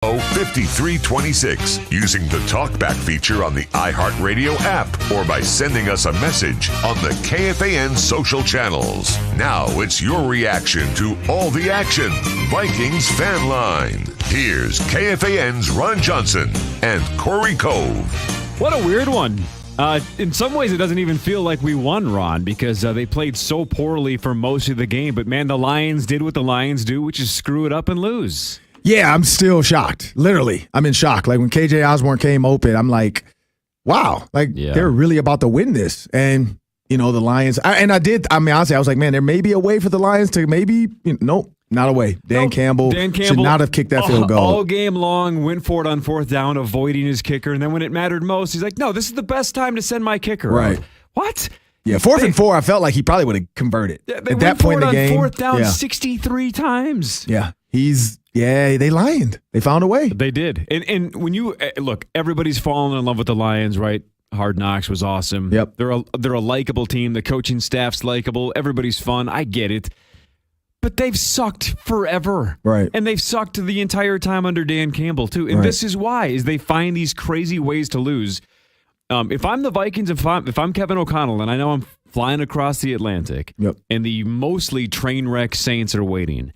5326 using the TalkBack feature on the iHeartRadio app or by sending us a message on the KFAN social channels. Now it's your reaction to all the action. Vikings Fan Line. Here's KFAN's Ron Johnson and Corey Cove. What a weird one. In some ways, it doesn't even feel like we won, Ron, because they played so poorly for most of the game. But, man, the Lions did what the Lions do, which is screw it up and lose. Yeah, I'm still shocked. Literally, I'm in shock. Like when KJ Osborne came open, I'm like, wow, they're really about to win this. And, the Lions, honestly, I was like, man, there may be a way for the Lions to nope, not a way. Dan Campbell should not have kicked that field goal. All game long, went for it on fourth down, avoiding his kicker. And then when it mattered most, he's like, no, this is the best time to send my kicker. Right. What? Yeah, 4th and 4, I felt like he probably would have converted. At that point in the game. Fourth down 63 times. Yeah, they lined. They found a way. They did. And when you look, everybody's fallen in love with the Lions, right? Hard Knocks was awesome. Yep. They're a likable team. The coaching staff's likable. Everybody's fun. I get it. But they've sucked forever. Right. And they've sucked the entire time under Dan Campbell, too. And This is why, is they find these crazy ways to lose. If I'm the Vikings, if I'm Kevin O'Connell, and I know I'm flying across the Atlantic, and the mostly train wreck Saints are waiting,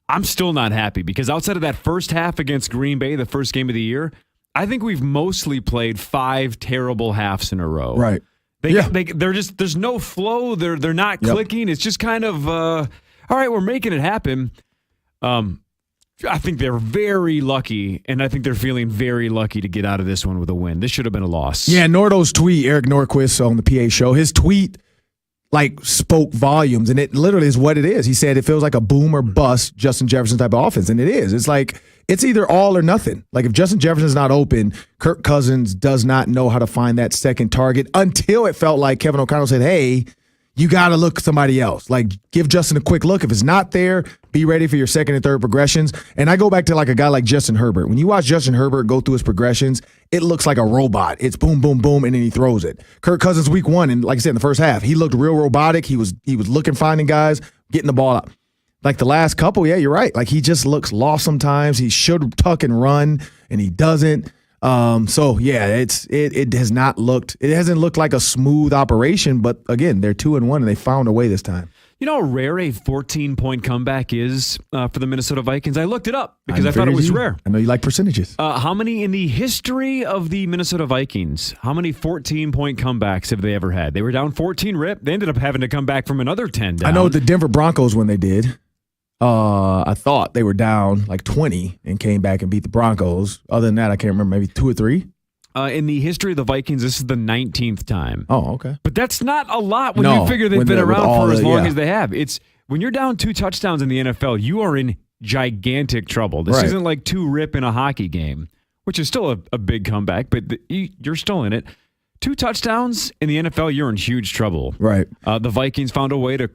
I'm still not happy because outside of that first half against Green Bay, the first game of the year, I think we've mostly played 5 terrible halves in a row. Right. They're just, there's no flow. They're not clicking. It's just kind of, all right, we're making it happen. I think they're very lucky, and I think they're feeling very lucky to get out of this one with a win. This should have been a loss. Yeah, Nordo's tweet, Eric Norquist on the PA show, his tweet spoke volumes, and it literally is what it is. He said it feels like a boom or bust Justin Jefferson type of offense, and it is. It's like it's either all or nothing. Like if Justin Jefferson's not open, Kirk Cousins does not know how to find that second target until it felt like Kevin O'Connell said, hey, you got to look somebody else. Like, give Justin a quick look. If it's not there, be ready for your second and third progressions. And I go back to a guy like Justin Herbert. When you watch Justin Herbert go through his progressions, it looks like a robot. It's boom, boom, boom, and then he throws it. Kirk Cousins week 1, and like I said, in the first half, he looked real robotic. He was looking, finding guys, getting the ball out. Like the last couple, yeah, you're right. Like he just looks lost sometimes. He should tuck and run, and he doesn't. So yeah, it hasn't looked like a smooth operation, but again, they're 2-1 and they found a way this time. You know how rare a 14-point comeback is for the Minnesota Vikings? I looked it up because I thought it was rare. I know you like percentages. How many in the history of the Minnesota Vikings, how many 14-point comebacks have they ever had? They were down 14 rip. They ended up having to come back from another 10 down. I know the Denver Broncos when they did. I thought they were down 20 and came back and beat the Broncos. Other than that, I can't remember, maybe 2 or 3. In the history of the Vikings, this is the 19th time. Oh, okay. But that's not a lot when you figure they've been around for as long as they have. It's when you're down 2 touchdowns in the NFL, you are in gigantic trouble. This isn't like 2 rip in a hockey game, which is still a big comeback, but you're still in it. 2 touchdowns in the NFL, you're in huge trouble. Right. The Vikings found a way to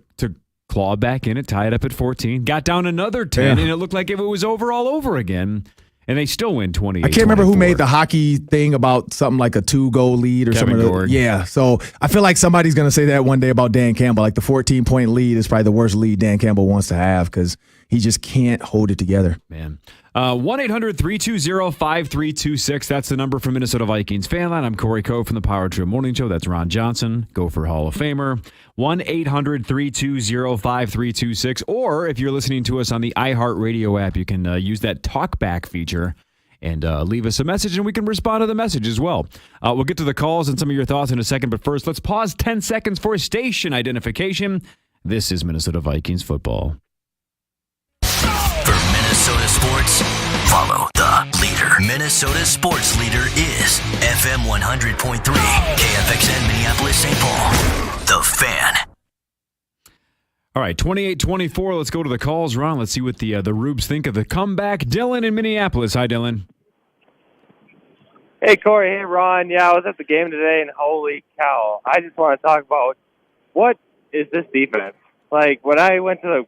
claw back in it, tie it up at 14, got down another 10, and it looked like it was all over again. And they still win 28. I can't remember who made the hockey thing about something like a 2-goal lead or Kevin something. Gord. Yeah, so I feel like somebody's going to say that one day about Dan Campbell. Like the 14-point lead is probably the worst lead Dan Campbell wants to have because he just can't hold it together. Man. 1-800-320-5326. That's the number for Minnesota Vikings Fan Line. I'm Corey Cove from the Power Trip Morning Show. That's Ron Johnson, Gopher Hall of Famer. 1-800-320-5326. Or if you're listening to us on the iHeartRadio app, you can use that talkback feature and leave us a message, and we can respond to the message as well. We'll get to the calls and some of your thoughts in a second, but first, let's pause 10 seconds for station identification. This is Minnesota Vikings football. Minnesota sports, follow the leader. Minnesota sports leader is FM 100.3, KFXN Minneapolis, St. Paul. The Fan. All right, 28-24. Let's go to the calls, Ron. Let's see what the Rubes think of the comeback. Dylan in Minneapolis. Hi, Dylan. Hey, Corey. Hey, Ron. Yeah, I was at the game today, and holy cow. I just want to talk about what is this defense? Like, when I went to the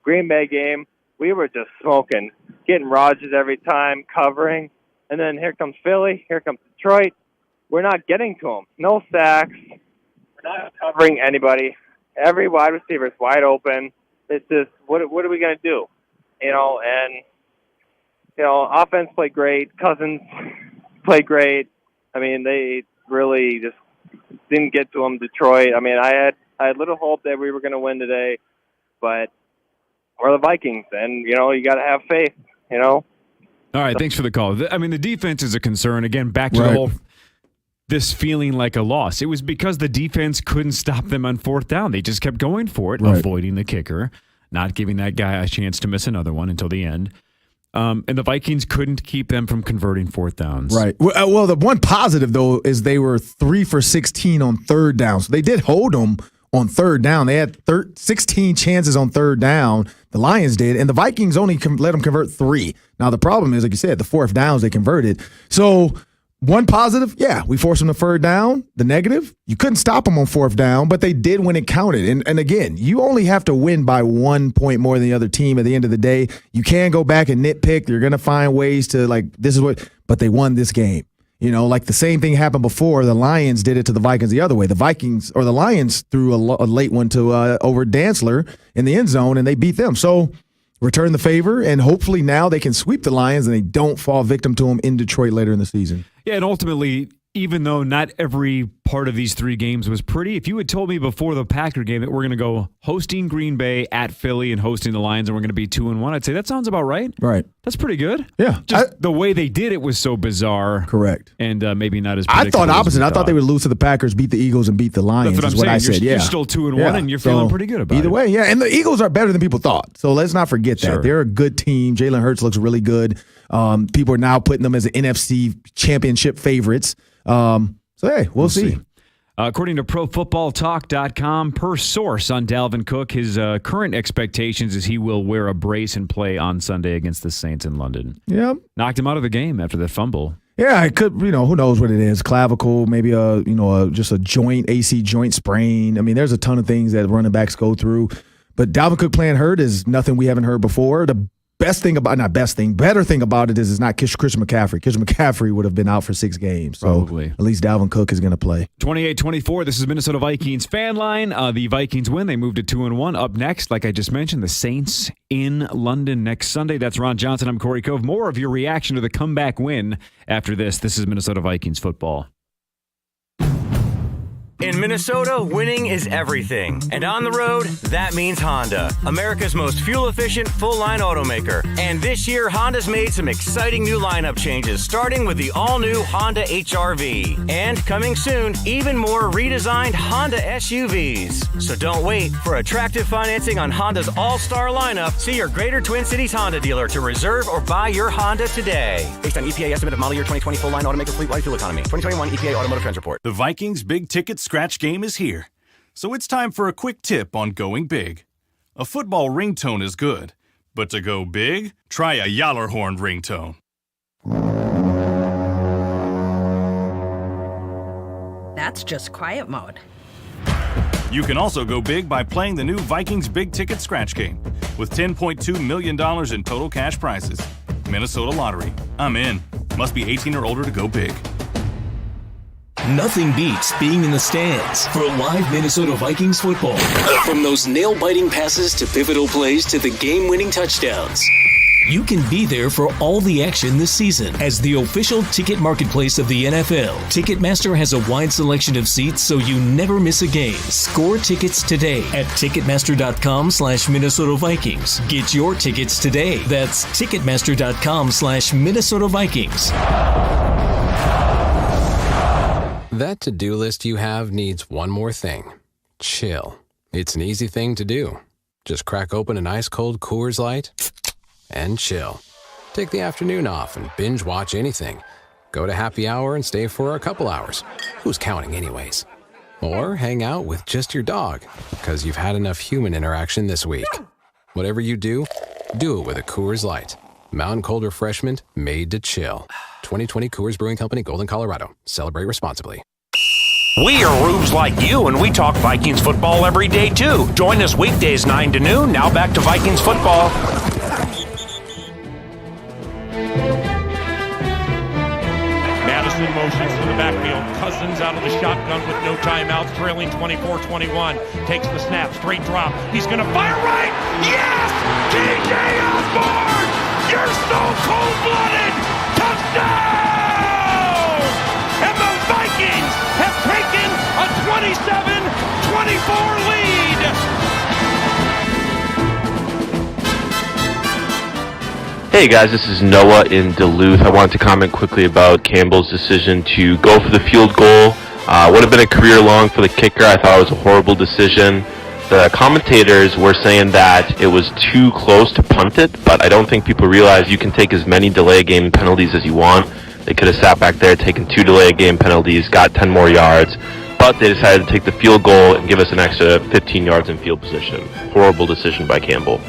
Green Bay game, we were just smoking, getting Rodgers every time, covering. And then here comes Philly. Here comes Detroit. We're not getting to them. No sacks. We're not covering anybody. Every wide receiver is wide open. It's just, what are we going to do? You know, and offense played great. Cousins played great. I mean, they really just didn't get to them. Detroit. I mean, I had little hope that we were going to win today, but we're the Vikings, and you got to have faith. All right, thanks for the call. I mean, the defense is a concern. Again, back to the whole this feeling like a loss. It was because the defense couldn't stop them on fourth down. They just kept going for it, avoiding the kicker, not giving that guy a chance to miss another one until the end. And the Vikings couldn't keep them from converting fourth downs. Right. Well, the one positive, though, is they were 3 for 16 on third down. So they did hold them on third down. They had 16 chances on third down. The Lions did. And the Vikings only let them convert 3. Now, the problem is, like you said, the fourth downs they converted. So one positive, we forced them to third down. The negative, you couldn't stop them on fourth down, but they did when it counted. And again, you only have to win by 1 point more than the other team at the end of the day. You can go back and nitpick. You're going to find ways to, but they won this game. Like the same thing happened before. The Lions did it to the Vikings the other way. The Lions threw a late one to over Dantzler in the end zone, and they beat them. So return the favor, and hopefully now they can sweep the Lions and they don't fall victim to them in Detroit later in the season. Yeah, and ultimately, even though not every part of these 3 games was pretty, if you had told me before the Packer game that we're going to go hosting Green Bay at Philly and hosting the Lions and we're going to be 2-1, I'd say that sounds about right. Right. That's pretty good. Yeah. Just the way they did it was so bizarre. Correct. And maybe not as I thought opposite. I thought they would lose to the Packers, beat the Eagles, and beat the Lions. That's what I'm saying. I said. You're still 2-1 and you're feeling pretty good about it. Either way, yeah. And the Eagles are better than people thought. So let's not forget that. Sure. They're a good team. Jalen Hurts looks really good. People are now putting them as an NFC championship favorites. So, hey, we'll see. According to ProFootballTalk.com, per source on Dalvin Cook, his current expectations is he will wear a brace and play on Sunday against the Saints in London. Yeah. Knocked him out of the game after the fumble. Yeah, it could, who knows what it is. Clavicle, maybe just a joint, AC joint sprain. I mean, there's a ton of things that running backs go through. But Dalvin Cook playing hurt is nothing we haven't heard before. The better thing about it is it's not Christian McCaffrey. Christian McCaffrey would have been out for 6 games. So probably. At least Dalvin Cook is going to play. 28-24, this is Minnesota Vikings fan line. The Vikings win. They moved to 2-1. Up next, like I just mentioned, the Saints in London next Sunday. That's Ron Johnson. I'm Corey Cove. More of your reaction to the comeback win after this. This is Minnesota Vikings football. In Minnesota, winning is everything. And on the road, that means Honda, America's most fuel-efficient, full-line automaker. And this year, Honda's made some exciting new lineup changes, starting with the all-new Honda HR-V. And coming soon, even more redesigned Honda SUVs. So don't wait. For attractive financing on Honda's all-star lineup, see your Greater Twin Cities Honda dealer to reserve or buy your Honda today. Based on EPA estimate of model year 2020 full-line automaker fleet-wide fuel economy. 2021 EPA Automotive Trends Report. The Vikings Big Ticket Scratch game is here, so it's time for a quick tip on going big. A football ringtone is good, but to go big, try a Yallerhorn ringtone. That's just quiet mode. You can also go big by playing the new Vikings Big Ticket Scratch game with $10.2 million in total cash prizes. Minnesota Lottery. I'm in. Must be 18 or older to go big. Nothing beats being in the stands for live Minnesota Vikings football. From those nail-biting passes to pivotal plays to the game-winning touchdowns. You can be there for all the action this season. As the official ticket marketplace of the NFL, Ticketmaster has a wide selection of seats so you never miss a game. Score tickets today at Ticketmaster.com/Minnesota Vikings. Get your tickets today. That's Ticketmaster.com/Minnesota Vikings. That to-do list you have needs one more thing. Chill. It's an easy thing to do. Just crack open an ice-cold Coors Light and chill. Take the afternoon off and binge watch anything. Go to happy hour and stay for a couple hours. Who's counting anyways? Or hang out with just your dog, because you've had enough human interaction this week. Whatever you do, do it with a Coors Light. Mountain Cold Refreshment made to chill. 2020 Coors Brewing Company, Golden, Colorado. Celebrate responsibly. We are rubes like you, and we talk Vikings football every day, too. Join us weekdays 9 to noon. Now back to Vikings football. Madison motions to the backfield. Cousins out of the shotgun with no timeouts, trailing 24-21. Takes the snap, straight drop. He's going to fire right. Yes! TJ Osborne! You're so cold-blooded! Touchdown! And the Vikings have taken a 27-24 lead! Hey guys, this is Noah in Duluth. I wanted to comment quickly about Campbell's decision to go for the field goal. Would have been a career long for the kicker. I thought it was a horrible decision. The commentators were saying that it was too close to punt it, but I don't think people realize you can take as many delay game penalties as you want. They could have sat back there, taken 2 delay game penalties, got 10 more yards, but they decided to take the field goal and give us an extra 15 yards in field position. Horrible decision by Campbell.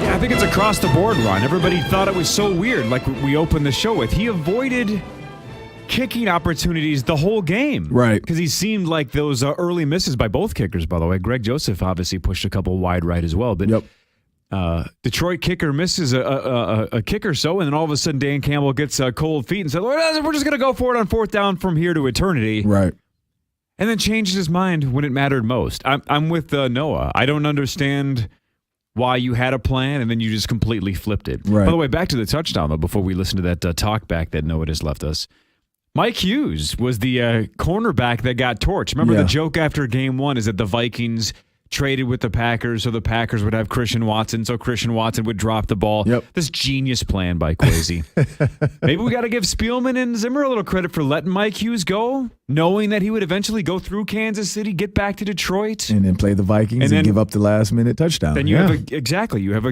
Yeah, I think it's across the board, Ron. Everybody thought it was so weird, like we opened the show with. He avoided kicking opportunities the whole game. Right. Because he seemed like those early misses by both kickers, by the way. Greg Joseph obviously pushed a couple wide right as well. But Detroit kicker misses a kick or so, and then all of a sudden Dan Campbell gets cold feet and said, we're just going to go for it on 4th down from here to eternity. Right. And then changed his mind when it mattered most. I'm with Noah. I don't understand why you had a plan and then you just completely flipped it. Right. By the way, back to the touchdown, though, before we listen to that talk back that Noah just left us. Mike Hughes was the cornerback that got torched. Remember the joke after game 1 is that the Vikings traded with the Packers so the Packers would have Christian Watson, so Christian Watson would drop the ball. Yep. This genius plan by Kwesi. Maybe we got to give Spielman and Zimmer a little credit for letting Mike Hughes go, knowing that he would eventually go through Kansas City, get back to Detroit. And then play the Vikings and give up the last-minute touchdown. Then you have a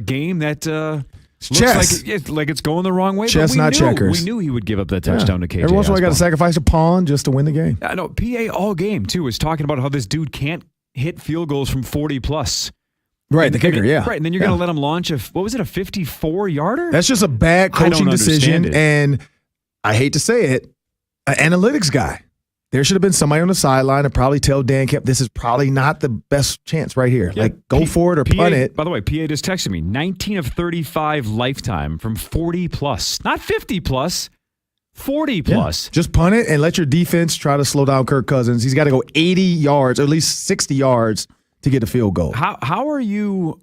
game that looks like it's going the wrong way. Chess, not checkers. We knew he would give up that touchdown to KJ. Every once in a while, got to sacrifice a pawn just to win the game. I know. PA all game, too, was talking about how this dude can't hit field goals from 40-plus. Right, the kicker, Right, and then you're going to let him launch a 54-yarder? That's just a bad coaching decision, and I hate to say it, an analytics guy. There should have been somebody on the sideline to probably tell Dan Kemp, this is probably not the best chance right here. Yeah, go for it or punt it. By the way, PA just texted me, 19 of 35 lifetime from 40-plus. Not 50-plus, 40-plus. Yeah. Just punt it and let your defense try to slow down Kirk Cousins. He's got to go 80 yards, or at least 60 yards to get a field goal. How are you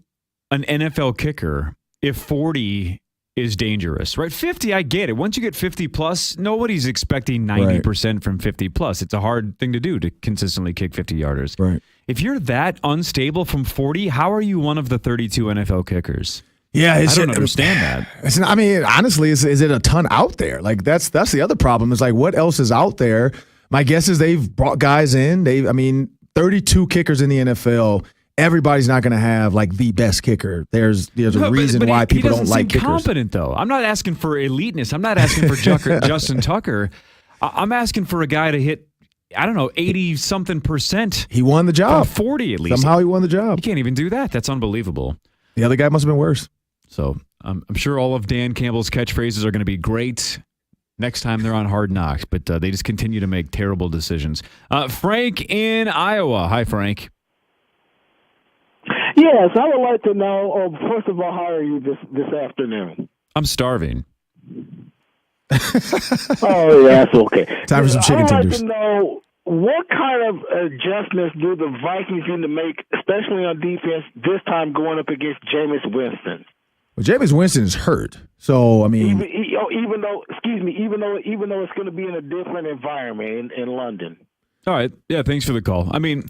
an NFL kicker if 40 is dangerous, right? 50, I get it. Once you get 50-plus, nobody's expecting 90% from 50-plus. It's a hard thing to do to consistently kick 50-yarders. Right. If you're that unstable from 40, how are you one of the 32 NFL kickers? Yeah, I don't understand that. I mean, honestly, is it a ton out there? Like that's the other problem. Is like what else is out there? My guess is they've brought guys in. 32 kickers in the NFL. Everybody's not going to have like the best kicker. There's a reason why people don't like kickers. He doesn't seem competent, though. I'm not asking for eliteness. I'm not asking for Justin Tucker. I'm asking for a guy to hit, 80-something%. He won the job. 40 at least. Somehow he won the job. He can't even do that. That's unbelievable. The other guy must have been worse. So I'm sure all of Dan Campbell's catchphrases are going to be great next time they're on Hard Knocks, but they just continue to make terrible decisions. Frank in Iowa. Hi, Frank. Yes, I would like to know, first of all, how are you this afternoon? I'm starving. Oh, yeah, that's okay. Time for some chicken tenders. I'd like to know, what kind of adjustments do the Vikings need to make, especially on defense, this time going up against Jameis Winston? Well, Jameis Winston is hurt, so I mean, even though it's going to be in a different environment in London. All right, yeah, thanks for the call. I mean,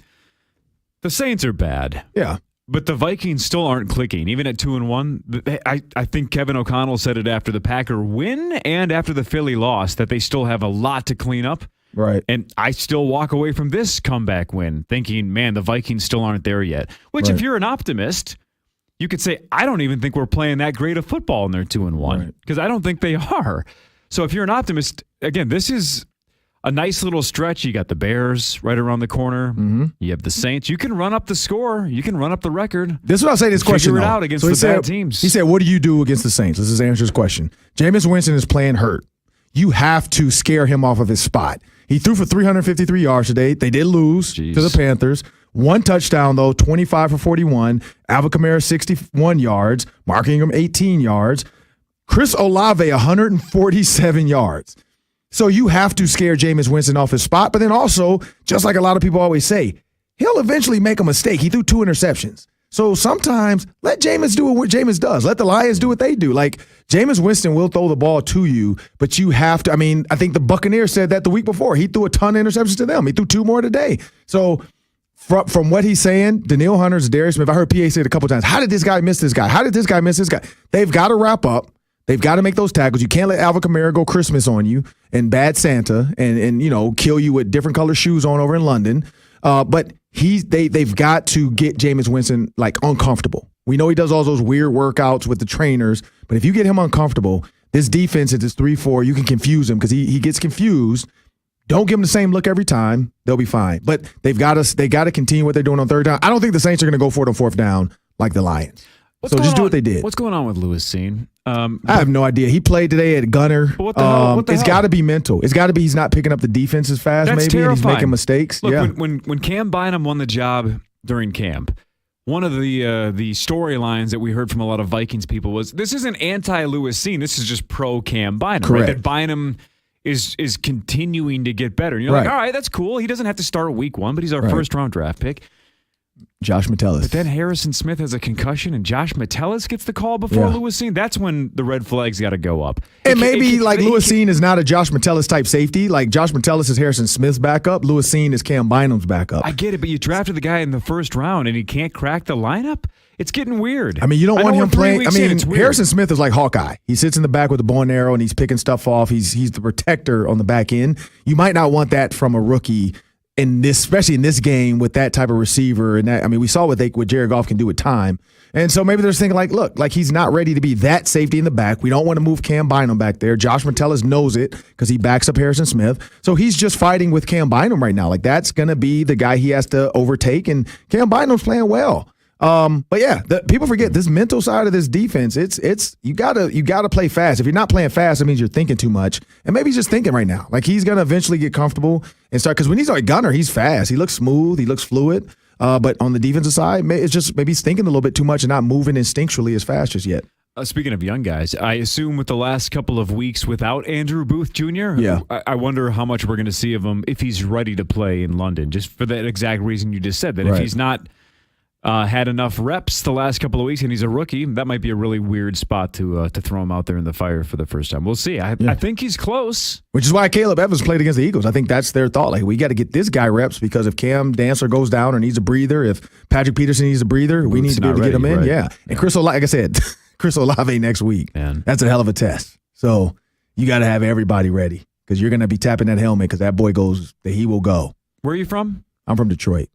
the Saints are bad. Yeah. But the Vikings still aren't clicking, even at 2-1. I think Kevin O'Connell said it after the Packer win and after the Philly loss that they still have a lot to clean up. Right. And I still walk away from this comeback win thinking, man, the Vikings still aren't there yet. Which, if you're an optimist, you could say, I don't even think we're playing that great of football and they're 2-1 because I don't think they are. So if you're an optimist, again, this is a nice little stretch. You got the Bears right around the corner. Mm-hmm. You have the Saints. You can run up the score. You can run up the record. This is what I'll say this question. Figure it out against the bad teams. He said, what do you do against the Saints? Let's just answer his question. Jameis Winston is playing hurt. You have to scare him off of his spot. He threw for 353 yards today. They did lose to the Panthers. 1 touchdown, though, 25 for 41. Alvin Kamara, 61 yards. Mark Ingram, 18 yards. Chris Olave, 147 yards. So you have to scare Jameis Winston off his spot. But then also, just like a lot of people always say, he'll eventually make a mistake. He threw 2 interceptions. So sometimes let Jameis do what Jameis does. Let the Lions do what they do. Like, Jameis Winston will throw the ball to you, but you have to. I mean, I think the Buccaneers said that the week before. He threw a ton of interceptions to them. He threw 2 more today. So from what he's saying, Danielle Hunter's, Darius Smith, I heard PA say it a couple times. How did this guy miss this guy? How did this guy miss this guy? They've got to wrap up. They've got to make those tackles. You can't let Alvin Kamara go Christmas on you and bad Santa and kill you with different color shoes on over in London. But they've got to get Jameis Winston like uncomfortable. We know he does all those weird workouts with the trainers, but if you get him uncomfortable, this defense at this 3-4, you can confuse him because he gets confused. Don't give him the same look every time. They'll be fine. But they got to continue what they're doing on third down. I don't think the Saints are going to go for it on fourth down like the Lions. So just do what they did. What's going on with Lewis Cine? I have no idea. He played today at Gunner. What the hell? It's got to be mental. It's got to be he's not picking up the defense as fast, That's maybe, terrifying. and he's making mistakes. Look, yeah. when Cam Bynum won the job during camp, one of the storylines that we heard from a lot of Vikings people was, this isn't anti-Lewis Cine. This is just pro-Cam Bynum. Correct. Right? That Bynum is continuing to get better. And you're like, all right, that's cool. He doesn't have to start week 1, but he's our first-round draft pick. Josh Metellus. But then Harrison Smith has a concussion and Josh Metellus gets the call before Lewis Cine. That's when the red flags got to go up. And maybe Lewis Cine is not a Josh Metellus type safety. Like Josh Metellus is Harrison Smith's backup. Lewis Cine is Cam Bynum's backup. I get it, but you drafted the guy in the first round and he can't crack the lineup? It's getting weird. I mean, you don't want him playing. I mean, it's weird. Harrison Smith is like Hawkeye. He sits in the back with a bow and arrow and he's picking stuff off. He's the protector on the back end. You might not want that from a rookie in this, especially in this game with that type of receiver. And that, I mean, we saw what Jared Goff can do with time. And so maybe they're just thinking look, he's not ready to be that safety in the back. We don't want to move Cam Bynum back there. Josh Metellus knows it because he backs up Harrison Smith. So he's just fighting with Cam Bynum right now. Like, that's going to be the guy he has to overtake. And Cam Bynum's playing well. But yeah, people forget this mental side of this defense. It's you gotta play fast. If you're not playing fast, it means you're thinking too much. And maybe he's just thinking right now. Like, he's gonna eventually get comfortable and start, because when he's like Gunner, he's fast. He looks smooth. He looks fluid. But on the defensive side, it's just maybe he's thinking a little bit too much and not moving instinctually as fast just yet. Speaking of young guys, I assume with the last couple of weeks without Andrew Booth Jr., I wonder how much we're going to see of him if he's ready to play in London, just for that exact reason you just said, that if he's not had enough reps the last couple of weeks and he's a rookie, that might be a really weird spot to throw him out there in the fire for the first time. We'll see. I think he's close. Which is why Caleb Evans played against the Eagles. I think that's their thought. Like, we got to get this guy reps, because if Cam Dantzler goes down or needs a breather, if Patrick Peterson needs a breather, we need to be able to get him in. Right. Yeah. And Chris Olave, like I said, Chris Olave next week. Man. That's a hell of a test. So you got to have everybody ready, because you're going to be tapping that helmet, because that boy goes, he will go. Where are you from? I'm from Detroit.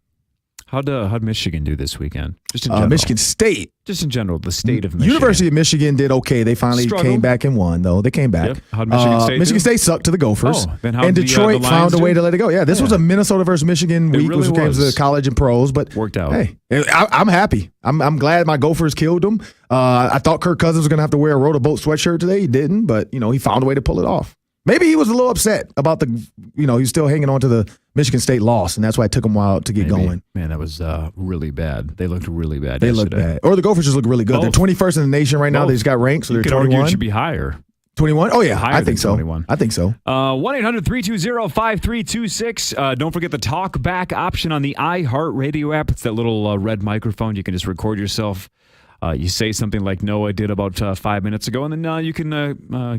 How'd Michigan do this weekend? Just in general. Michigan State. Just in general, the state of Michigan. University of Michigan did okay. They finally came back and won, though. They came back. Yep. How'd Michigan State Michigan State sucked to the Gophers. Oh, then and Detroit found a way to let it go. Yeah, this was a Minnesota versus Michigan week, which came to the college and pros. But worked out. Hey, I'm happy. I'm glad my Gophers killed them. I thought Kirk Cousins was going to have to wear a Row-to-Boat sweatshirt today. He didn't, but he found a way to pull it off. Maybe he was a little upset about he's still hanging on to the Michigan State loss, and that's why it took him a while to get going. Man, that was really bad. They looked really bad. They looked bad. Or the Gophers just look really good. Both. They're 21st in the nation right now. They just got ranked, so they're 21. It should be higher. 21? Oh, yeah. Higher I think so. 21. I think so. 1-800-320-5326. Don't forget the talk back option on the iHeartRadio app. It's that little red microphone. You can just record yourself. You say something like Noah did about 5 minutes ago, and then you can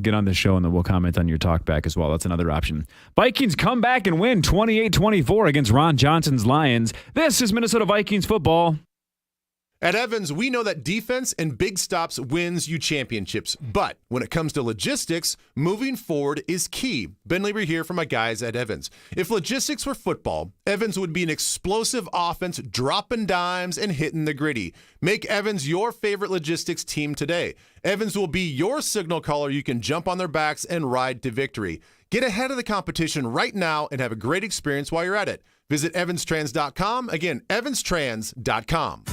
get on the show, and then we'll comment on your talk back as well. That's another option. Vikings come back and win 28-24 against Ron Johnson's Lions. This is Minnesota Vikings football. At Evans, we know that defense and big stops wins you championships. But when it comes to logistics, moving forward is key. Ben Lieber here for my guys at Evans. If logistics were football, Evans would be an explosive offense, dropping dimes and hitting the gritty. Make Evans your favorite logistics team today. Evans will be your signal caller you can jump on their backs and ride to victory. Get ahead of the competition right now and have a great experience while you're at it. Visit evanstrans.com. Again, evanstrans.com.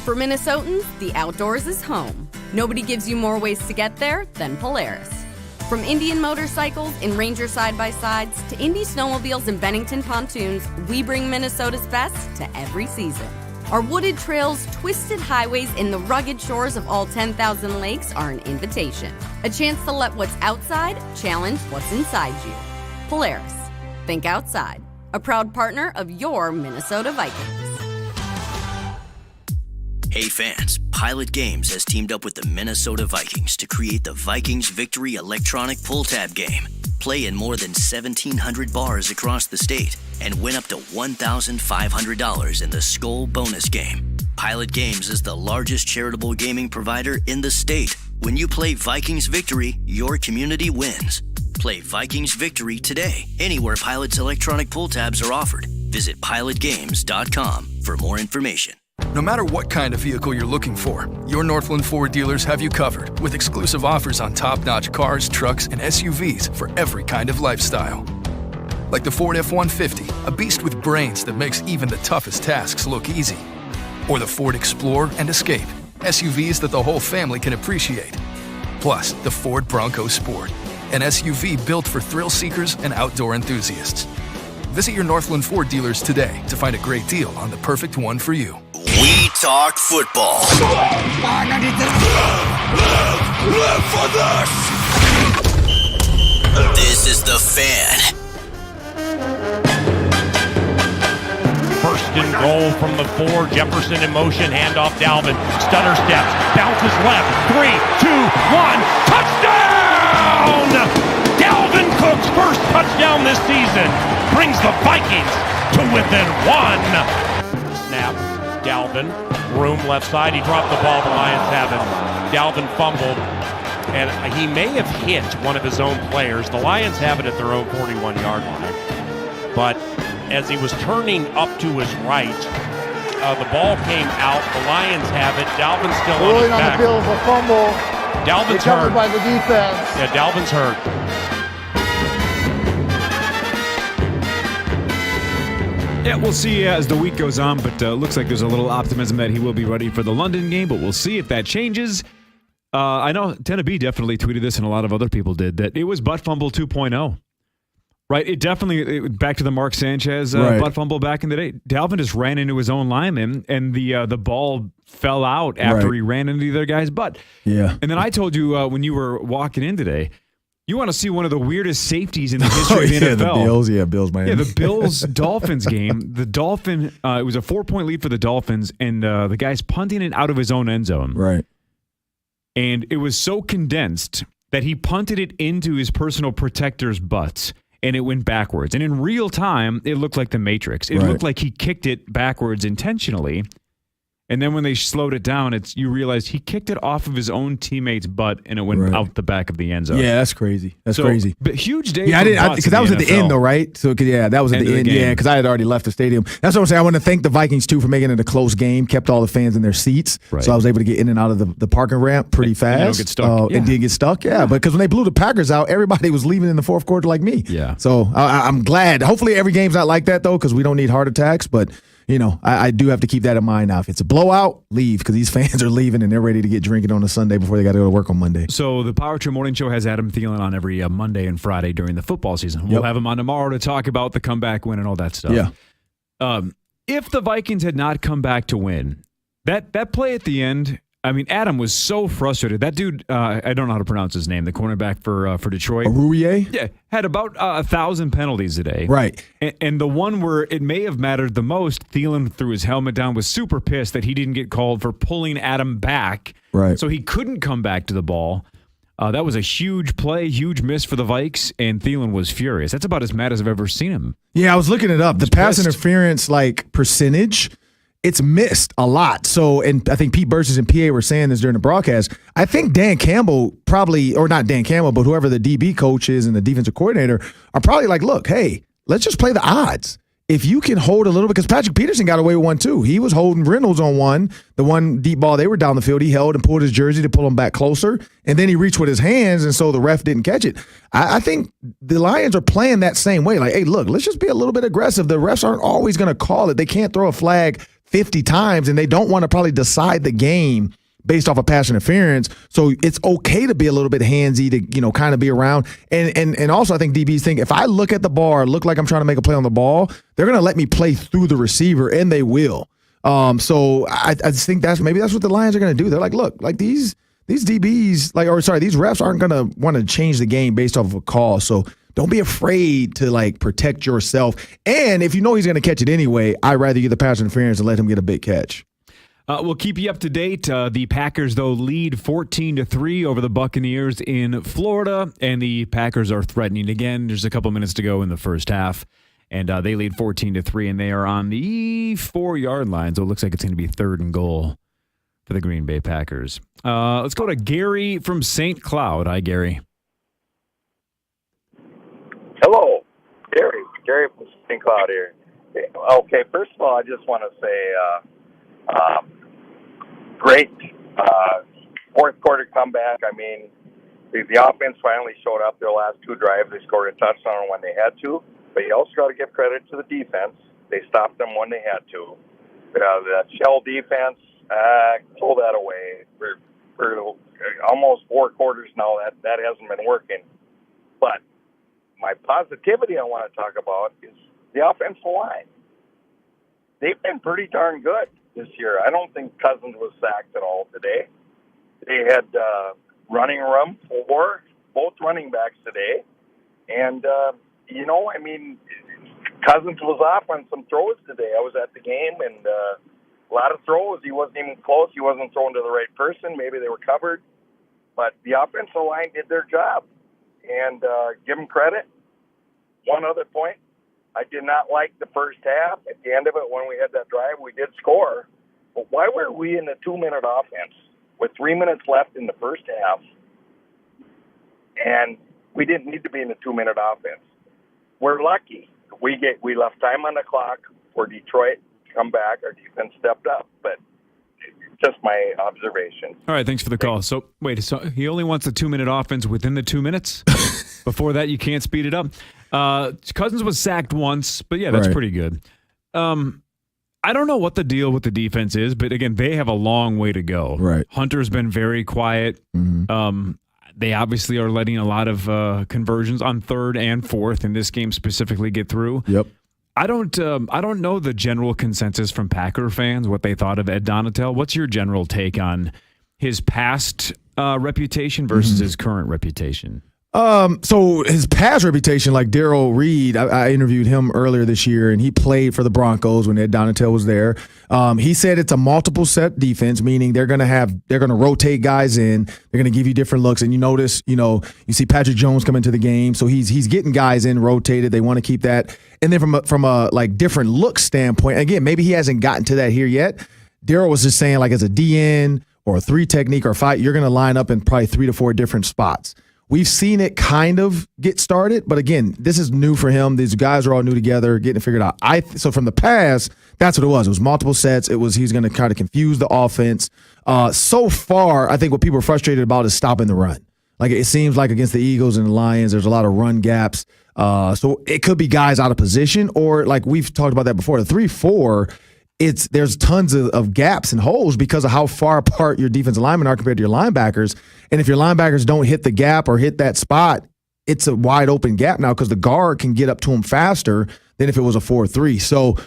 For Minnesotans, the outdoors is home. Nobody gives you more ways to get there than Polaris. From Indian motorcycles and Ranger side-by-sides to Indy snowmobiles and Bennington pontoons, we bring Minnesota's best to every season. Our wooded trails, twisted highways, and the rugged shores of all 10,000 lakes are an invitation. A chance to let what's outside challenge what's inside you. Polaris. Think outside. A proud partner of your Minnesota Vikings. Hey fans, Pilot Games has teamed up with the Minnesota Vikings to create the Vikings Victory electronic pull tab game. Play in more than 1,700 bars across the state and win up to $1,500 in the Skull bonus game. Pilot Games is the largest charitable gaming provider in the state. When you play Vikings Victory, your community wins. Play Vikings Victory today, anywhere Pilot's electronic pull tabs are offered. Visit pilotgames.com for more information. No matter what kind of vehicle you're looking for, your Northland Ford dealers have you covered with exclusive offers on top-notch cars, trucks, and SUVs for every kind of lifestyle. Like the Ford F-150, a beast with brains that makes even the toughest tasks look easy. Or the Ford Explorer and Escape, SUVs that the whole family can appreciate. Plus, the Ford Bronco Sport, an SUV built for thrill seekers and outdoor enthusiasts. Visit your Northland Ford dealers today to find a great deal on the perfect one for you. We talk football. Live for this! This is The Fan. First and goal from the 4. Jefferson in motion, handoff Dalvin. Stutter steps, bounces left. 3, 2, 1. Touchdown! Dalvin Cook's first touchdown this season brings the Vikings to within 1. Snap. Dalvin, room left side. He dropped the ball. The Lions have it. Dalvin fumbled, and he may have hit one of his own players. The Lions have it at their own 41-yard line. But as he was turning up to his right, the ball came out. The Lions have it. Dalvin's still on his back. On the Bills, a fumble. Dalvin's hurt. Recovered by the defense. Yeah, Dalvin's hurt. Yeah, we'll see as the week goes on, but looks like there's a little optimism that he will be ready for the London game, but we'll see if that changes. I know Tennessee definitely tweeted this, and a lot of other people did, that it was butt fumble 2.0. Right? It definitely, back to the Mark Sanchez butt fumble back in the day. Dalvin just ran into his own lineman, and the ball fell out after he ran into the other guy's butt. Yeah. And then I told you when you were walking in today, you want to see one of the weirdest safeties in the history of the NFL. The Bills. Yeah, Bills, Miami. Yeah, the Bills-Dolphins game. The Dolphin, it was a 4-point lead for the Dolphins, and the guy's punting it out of his own end zone. Right. And it was so condensed that he punted it into his personal protector's butt, and it went backwards. And in real time, it looked like the Matrix. It looked like he kicked it backwards intentionally. And then when they slowed it down, you realize he kicked it off of his own teammate's butt, and it went out the back of the end zone. Yeah, that's crazy. That's crazy. But huge day. Yeah, I didn't, because that was at the end, though, right? So that was at the end. Yeah, because I had already left the stadium. That's what I'm saying. I want to thank the Vikings too for making it a close game. Kept all the fans in their seats, so I was able to get in and out of the parking ramp pretty fast. And get stuck. And didn't get stuck. Yeah, but because when they blew the Packers out, everybody was leaving in the fourth quarter like me. Yeah. So I'm glad. Hopefully every game's not like that though, because we don't need heart attacks, but. You know, I do have to keep that in mind now. If it's a blowout, leave, because these fans are leaving and they're ready to get drinking on a Sunday before they got to go to work on Monday. So the Power Trip Morning Show has Adam Thielen on every Monday and Friday during the football season. We'll have him on tomorrow to talk about the comeback win and all that stuff. Yeah. If the Vikings had not come back to win, that play at the end, I mean, Adam was so frustrated. That dude, I don't know how to pronounce his name, the cornerback for Detroit. Aruye? Yeah, had about 1,000 penalties today. Right. And the one where it may have mattered the most, Thielen threw his helmet down, was super pissed that he didn't get called for pulling Adam back. Right. So he couldn't come back to the ball. That was a huge play, huge miss for the Vikes, and Thielen was furious. That's about as mad as I've ever seen him. Yeah, I was looking it up. The pass interference percentage, it's missed a lot. So, and I think Pete Burgess and PA were saying this during the broadcast. I think Dan Campbell probably, or not Dan Campbell, but whoever the DB coach is and the defensive coordinator are probably like, look, hey, let's just play the odds. If you can hold a little bit, because Patrick Peterson got away with one too. He was holding Reynolds on one. The one deep ball, they were down the field. He held and pulled his jersey to pull him back closer. And then he reached with his hands, and so the ref didn't catch it. I think the Lions are playing that same way. Like, hey, look, let's just be a little bit aggressive. The refs aren't always going to call it. They can't throw a flag 50 times, and they don't want to probably decide the game based off of pass interference. So it's okay to be a little bit handsy, to, kind of be around. And also I think DBs think if I look at the ball or look like I'm trying to make a play on the ball, they're going to let me play through the receiver, and they will. So I just think that's what the Lions are going to do. They're like, look, like these DBs, these refs aren't going to want to change the game based off of a call. So don't be afraid to protect yourself. And if you know he's going to catch it anyway, I'd rather get the pass interference and let him get a big catch. We'll keep you up to date. The Packers, though, lead 14-3 over the Buccaneers in Florida, and the Packers are threatening again. There's a couple minutes to go in the first half, and they lead 14-3, and they are on the 4-yard line, so it looks like it's going to be 3rd and goal for the Green Bay Packers. Let's go to Gary from St. Cloud. Hi, Gary. Hello, Gary. Gary from St. Cloud here. Okay, first of all, I just want to say great fourth quarter comeback. I mean, the offense finally showed up their last 2 drives. They scored a touchdown when they had to, but you also got to give credit to the defense. They stopped them when they had to. That shell defense, pull that away. For almost 4 quarters now, that hasn't been working. But my positivity I want to talk about is the offensive line. They've been pretty darn good this year. I don't think Cousins was sacked at all today. They had running room for both running backs today. And, I mean, Cousins was off on some throws today. I was at the game, and a lot of throws. He wasn't even close. He wasn't throwing to the right person. Maybe they were covered. But the offensive line did their job. And give them credit. One other point. I did not like the first half. At the end of it, when we had that drive, we did score. But why were we in the 2-minute offense with 3 minutes left in the first half? And we didn't need to be in the 2-minute offense. We're lucky. We left time on the clock for Detroit to come back. Our defense stepped up. But just my observation. All right, thanks for the call. So, wait, so he only wants the 2-minute offense within the 2 minutes? Before that, you can't speed it up? Cousins was sacked once, but yeah, that's pretty good. I don't know what the deal with the defense is, but again, they have a long way to go. Right. Hunter's been very quiet. Mm-hmm. They obviously are letting a lot of conversions on 3rd and 4th in this game specifically get through. Yep. I don't know the general consensus from Packer fans, what they thought of Ed Donatel. What's your general take on his past reputation versus his current reputation? So his past reputation, like Darryl Reed, I interviewed him earlier this year, and he played for the Broncos when Ed Donatel was there. He said it's a multiple set defense, meaning they're going to rotate guys in. They're going to give you different looks. And you notice, you see Patrick Jones come into the game. So he's getting guys in rotated. They want to keep that. And then from a like different look standpoint, again, maybe he hasn't gotten to that here yet. Darryl was just saying, like, as a DN or a 3 technique or 5, you're going to line up in probably 3 to 4 different spots. We've seen it kind of get started, but again, this is new for him. These guys are all new together, getting it figured out. So from the past, that's what it was. It was multiple sets. He's going to kind of confuse the offense. So far, I think what people are frustrated about is stopping the run. Like, it seems like against the Eagles and the Lions, there's a lot of run gaps. So it could be guys out of position, or like we've talked about that before, the 3-4. There's tons of gaps and holes because of how far apart your defensive linemen are compared to your linebackers. And if your linebackers don't hit the gap or hit that spot, it's a wide open gap now because the guard can get up to him faster than if it was a 4-3. So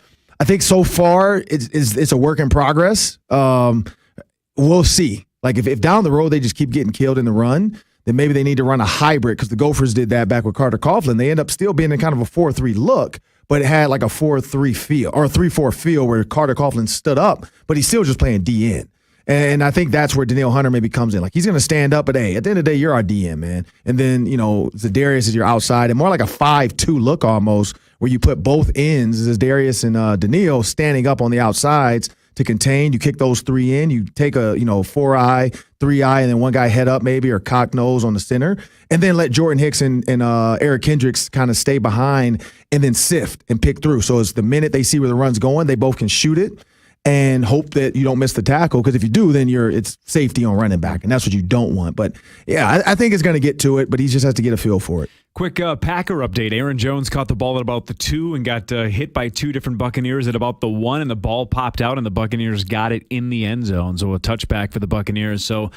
I think so far it's a work in progress. We'll see. Like if down the road they just keep getting killed in the run, then maybe they need to run a hybrid because the Gophers did that back with Carter Coughlin. They end up still being in kind of a 4-3 look, but it had like a 4-3 feel or a 3-4 feel where Carter Coughlin stood up, but he's still just playing DN. And I think that's where Danielle Hunter maybe comes in. Like, he's going to stand up, but hey, at the end of the day, you're our DM, man. And then, Zadarius is your outside, and more like a 5-2 look almost, where you put both ends, Zadarius and Danielle, standing up on the outsides to contain. You kick those 3 in. You take a 4-eye, 3-eye, and then one guy head up maybe or cock nose on the center, and then let Jordan Hicks and Eric Kendricks kind of stay behind and then sift and pick through. So it's the minute they see where the run's going, they both can shoot it and hope that you don't miss the tackle, because if you do, then it's safety on running back, and that's what you don't want. But, yeah, I think it's going to get to it, but he just has to get a feel for it. Quick Packer update. Aaron Jones caught the ball at about the 2 and got hit by 2 different Buccaneers at about the 1, and the ball popped out, and the Buccaneers got it in the end zone. So a touchback for the Buccaneers. So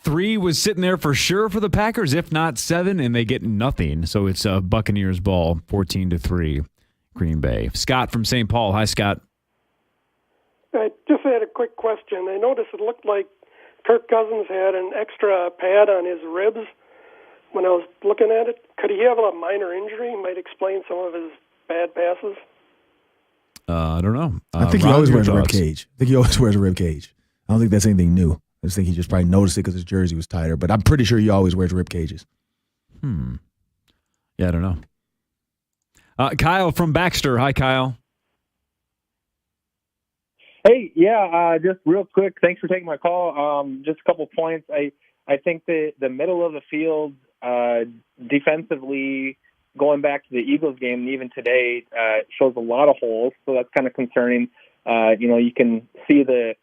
3 was sitting there for sure for the Packers, if not 7, and they get nothing. So it's Buccaneers ball, 14-3, Green Bay. Scott from St. Paul. Hi, Scott. I just had a quick question. I noticed it looked like Kirk Cousins had an extra pad on his ribs when I was looking at it. Could he have a minor injury? Might explain some of his bad passes. I don't know. I think he always wears a rib cage. I don't think that's anything new. I just think he just probably noticed it because his jersey was tighter. But I'm pretty sure he always wears rib cages. Yeah, I don't know. Kyle from Baxter. Hi, Kyle. Hey, just real quick. Thanks for taking my call. Just a couple points. I think the middle of the field defensively, going back to the Eagles game, and even today, shows a lot of holes. So that's kind of concerning. You can see the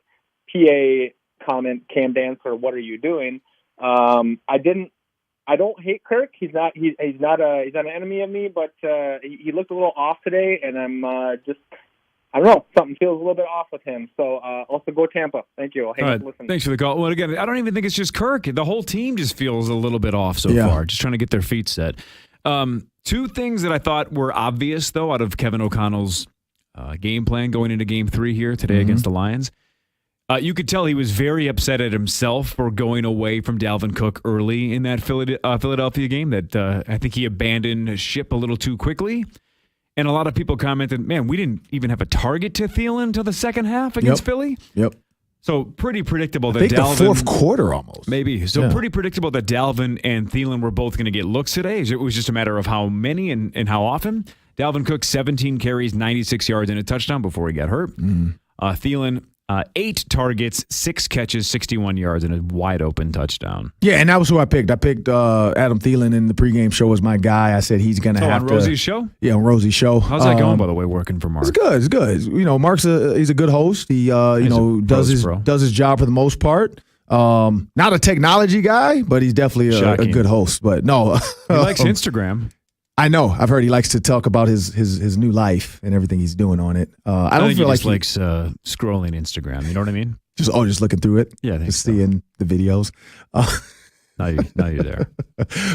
PA comment, Cam Dancer, what are you doing? I don't hate Kirk. He's not an enemy of me, but he looked a little off today, and I don't know, something feels a little bit off with him. So also go Tampa. Thank you. Thanks for the call. Well, again, I don't even think it's just Kirk. The whole team just feels a little bit off so far, just trying to get their feet set. Two things that I thought were obvious, though, out of Kevin O'Connell's game plan going into Game 3 here today against the Lions. You could tell he was very upset at himself for going away from Dalvin Cook early in that Philadelphia game, that I think he abandoned ship a little too quickly. And a lot of people commented, man, we didn't even have a target to Thielen until the second half against Philly. Yep. So pretty predictable that I think Dalvin. the fourth quarter almost. Maybe. So pretty predictable that Dalvin and Thielen were both going to get looks today. It was just a matter of how many and how often. Dalvin Cook, 17 carries, 96 yards, and a touchdown before he got hurt. Thielen, 8 targets, 6 catches, 61 yards, and a wide-open touchdown. Yeah, and that was who I picked. I picked Adam Thielen in the pregame show as my guy. I said he's going to have on to. Rosie's show? Yeah, on Rosie's show. How's that going, by the way, working for Mark? It's good. Mark's he's a good host. He does his job for the most part. Not a technology guy, but he's definitely a good host. But no, he likes Instagram. I know. I've heard he likes to talk about his new life and everything he's doing on it. I don't feel like he likes scrolling Instagram. You know what I mean? Just looking through it. Yeah, just seeing the videos. Now you're there.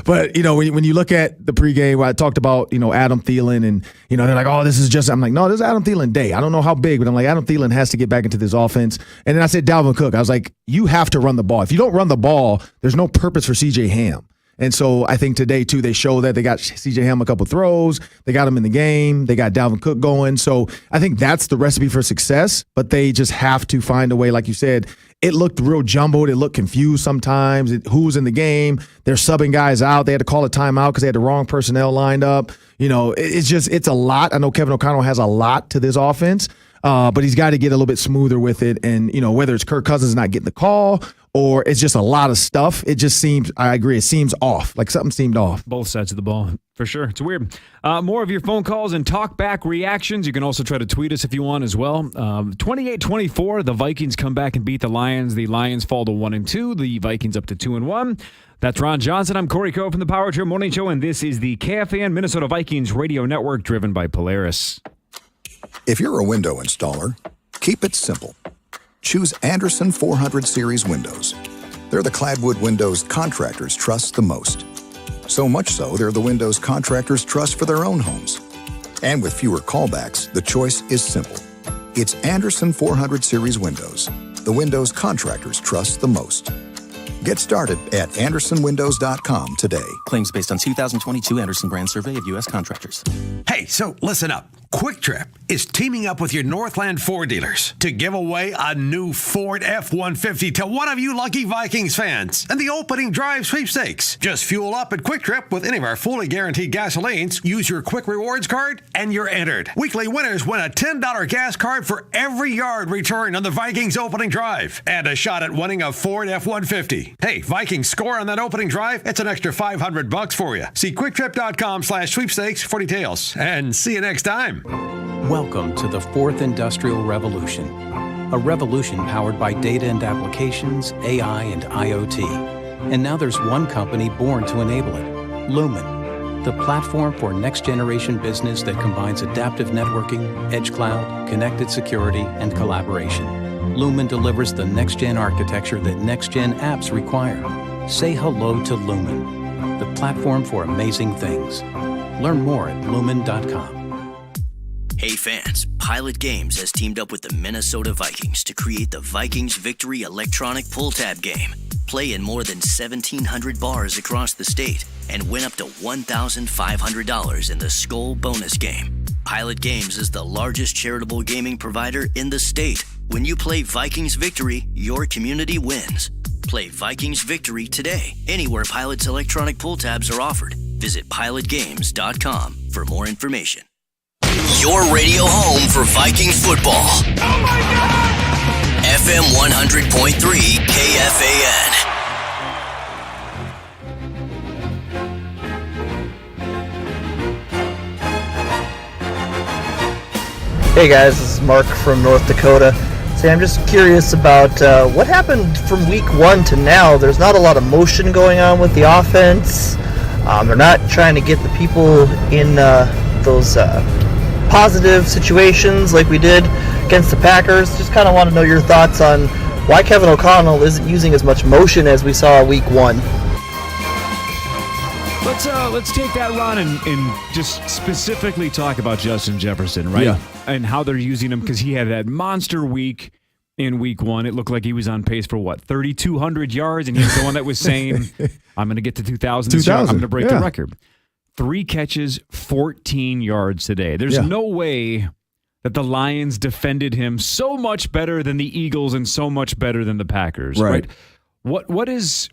But when you look at the pregame, where I talked about Adam Thielen, and they're like, oh, this is just. I'm like, no, this is Adam Thielen day. I don't know how big, but I'm like, Adam Thielen has to get back into this offense. And then I said Dalvin Cook. I was like, you have to run the ball. If you don't run the ball, there's no purpose for C.J. Ham. And so I think today, too, they show that they got C.J. Ham a couple throws. They got him in the game. They got Dalvin Cook going. So I think that's the recipe for success, but they just have to find a way. Like you said, it looked real jumbled. It looked confused sometimes. Who's in the game? They're subbing guys out. They had to call a timeout because they had the wrong personnel lined up. It's a lot. I know Kevin O'Connell has a lot to this offense, but he's got to get a little bit smoother with it. And, whether it's Kirk Cousins not getting the call or it's just a lot of stuff, it just seems, I agree, it seems off. Like something seemed off. Both sides of the ball, for sure. It's weird. More of your phone calls and talk-back reactions. You can also try to tweet us if you want as well. 28-24, the Vikings come back and beat the Lions. The Lions fall to 1-2. The Vikings up to 2-1. That's Ron Johnson. I'm Corey Coe from the Power Trip Morning Show, and this is the KFAN Minnesota Vikings radio network driven by Polaris. If you're a window installer, keep it simple. Choose Anderson 400 Series windows. They're the cladwood windows contractors trust the most. So much so, they're the windows contractors trust for their own homes. And with fewer callbacks, the choice is simple. It's Anderson 400 Series windows, the windows contractors trust the most. Get started at AndersonWindows.com today. Claims based on 2022 Anderson brand survey of U.S. contractors. Hey, so listen up. Quick Trip is teaming up with your Northland Ford dealers to give away a new Ford F-150 to one of you lucky Vikings fans and the opening drive sweepstakes. Just fuel up at Quick Trip with any of our fully guaranteed gasolines, use your Quick Rewards card, and you're entered. Weekly winners win a $10 gas card for every yard returned on the Vikings opening drive and a shot at winning a Ford F-150. Hey, Vikings score on that opening drive, it's an extra $500 for you. See QuickTrip.com/sweepstakes for details, and see you next time. Welcome to the Fourth Industrial Revolution, a revolution powered by data and applications, AI, and IoT. And now there's one company born to enable it, Lumen, the platform for next-generation business that combines adaptive networking, edge cloud, connected security, and collaboration. Lumen delivers the next-gen architecture that next-gen apps require. Say hello to Lumen, the platform for amazing things. Learn more at lumen.com. Hey fans, Pilot Games has teamed up with the Minnesota Vikings to create the Vikings Victory electronic pull tab game. Play in more than 1,700 bars across the state and win up to $1,500 in the Skol bonus game. Pilot Games is the largest charitable gaming provider in the state. When you play Vikings Victory, your community wins. Play Vikings Victory today, anywhere Pilot's electronic pull tabs are offered. Visit pilotgames.com for more information. Your radio home for Vikings football. Oh my God! FM 100.3 KFAN. Hey guys, this is Mark from North Dakota. I'm just curious about what happened from week 1 to now. There's not a lot of motion going on with the offense. They're not trying to get the people in those positive situations like we did against the Packers. Just kind of want to know your thoughts on why Kevin O'Connell isn't using as much motion as we saw week 1. Let's take that, Ron, and just specifically talk about Justin Jefferson, right? Yeah. And how they're using him, because he had that monster week in week 1. It looked like he was on pace for, 3,200 yards, and he's the one that was saying, I'm going to get to 2,000 this year. I'm going to break the record. 3 catches, 14 yards today. There's no way that the Lions defended him so much better than the Eagles and so much better than the Packers, right? What is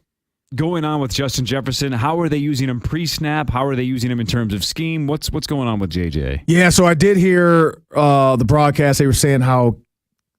going on with Justin Jefferson? How are they using him pre-snap? How are they using him in terms of scheme? What's going on with JJ? Yeah, so I did hear the broadcast. They were saying how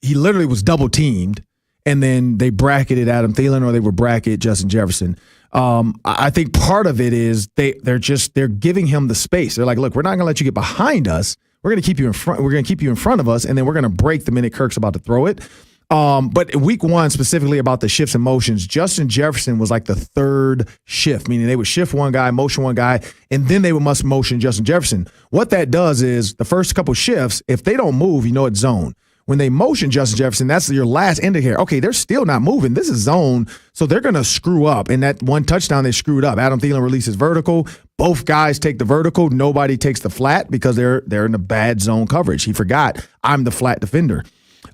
he literally was double teamed, and then they bracketed Adam Thielen, or they would bracket Justin Jefferson. I think part of it is they're giving him the space. They're like, look, we're not going to let you get behind us. We're going to keep you in front. We're going to keep you in front of us, and then we're going to break the minute Kirk's about to throw it. But week 1, specifically about the shifts and motions, Justin Jefferson was like the third shift, meaning they would shift one guy, motion one guy, and then they would must motion Justin Jefferson. What that does is the first couple shifts, if they don't move, it's zone. When they motion Justin Jefferson, that's your last indicator. Okay, they're still not moving. This is zone, so they're going to screw up. And that one touchdown, they screwed up. Adam Thielen releases vertical. Both guys take the vertical. Nobody takes the flat because they're in a bad zone coverage. He forgot, I'm the flat defender.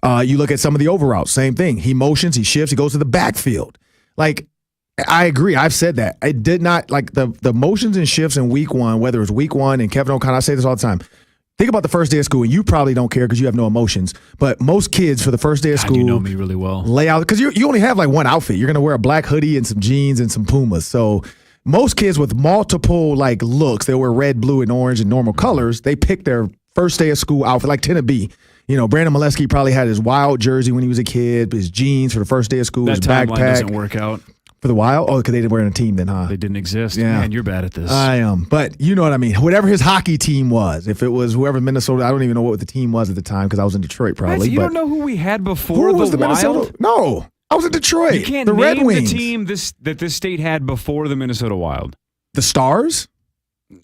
You look at some of the over routes, same thing. He motions, he shifts, he goes to the backfield. Like, I agree. I've said that. I did not like the motions and shifts in week 1, whether it's week 1 and Kevin O'Connell. I say this all the time. Think about the first day of school, and you probably don't care because you have no emotions. But most kids for the first day of school, you know me really well. Lay out because you only have like one outfit. You're going to wear a black hoodie and some jeans and some Pumas. So most kids with multiple like looks, they'll wear red, blue, and orange and normal colors. They pick their first day of school outfit, like Tennessee B. Brandon Molesky probably had his Wild jersey when he was a kid, his jeans for the first day of school, that his backpack. doesn't work out. For the Wild? Oh, because they didn't wear a team then, huh? They didn't exist. Yeah. Man, you're bad at this. I am. But you know what I mean. Whatever his hockey team was, if it was whoever Minnesota, I don't even know what the team was at the time because I was in Detroit probably. You don't know who we had before who was the Wild? Minnesota? No. I was in Detroit. You can't the name Red Wings. the team that this state had before the Minnesota Wild. The Stars?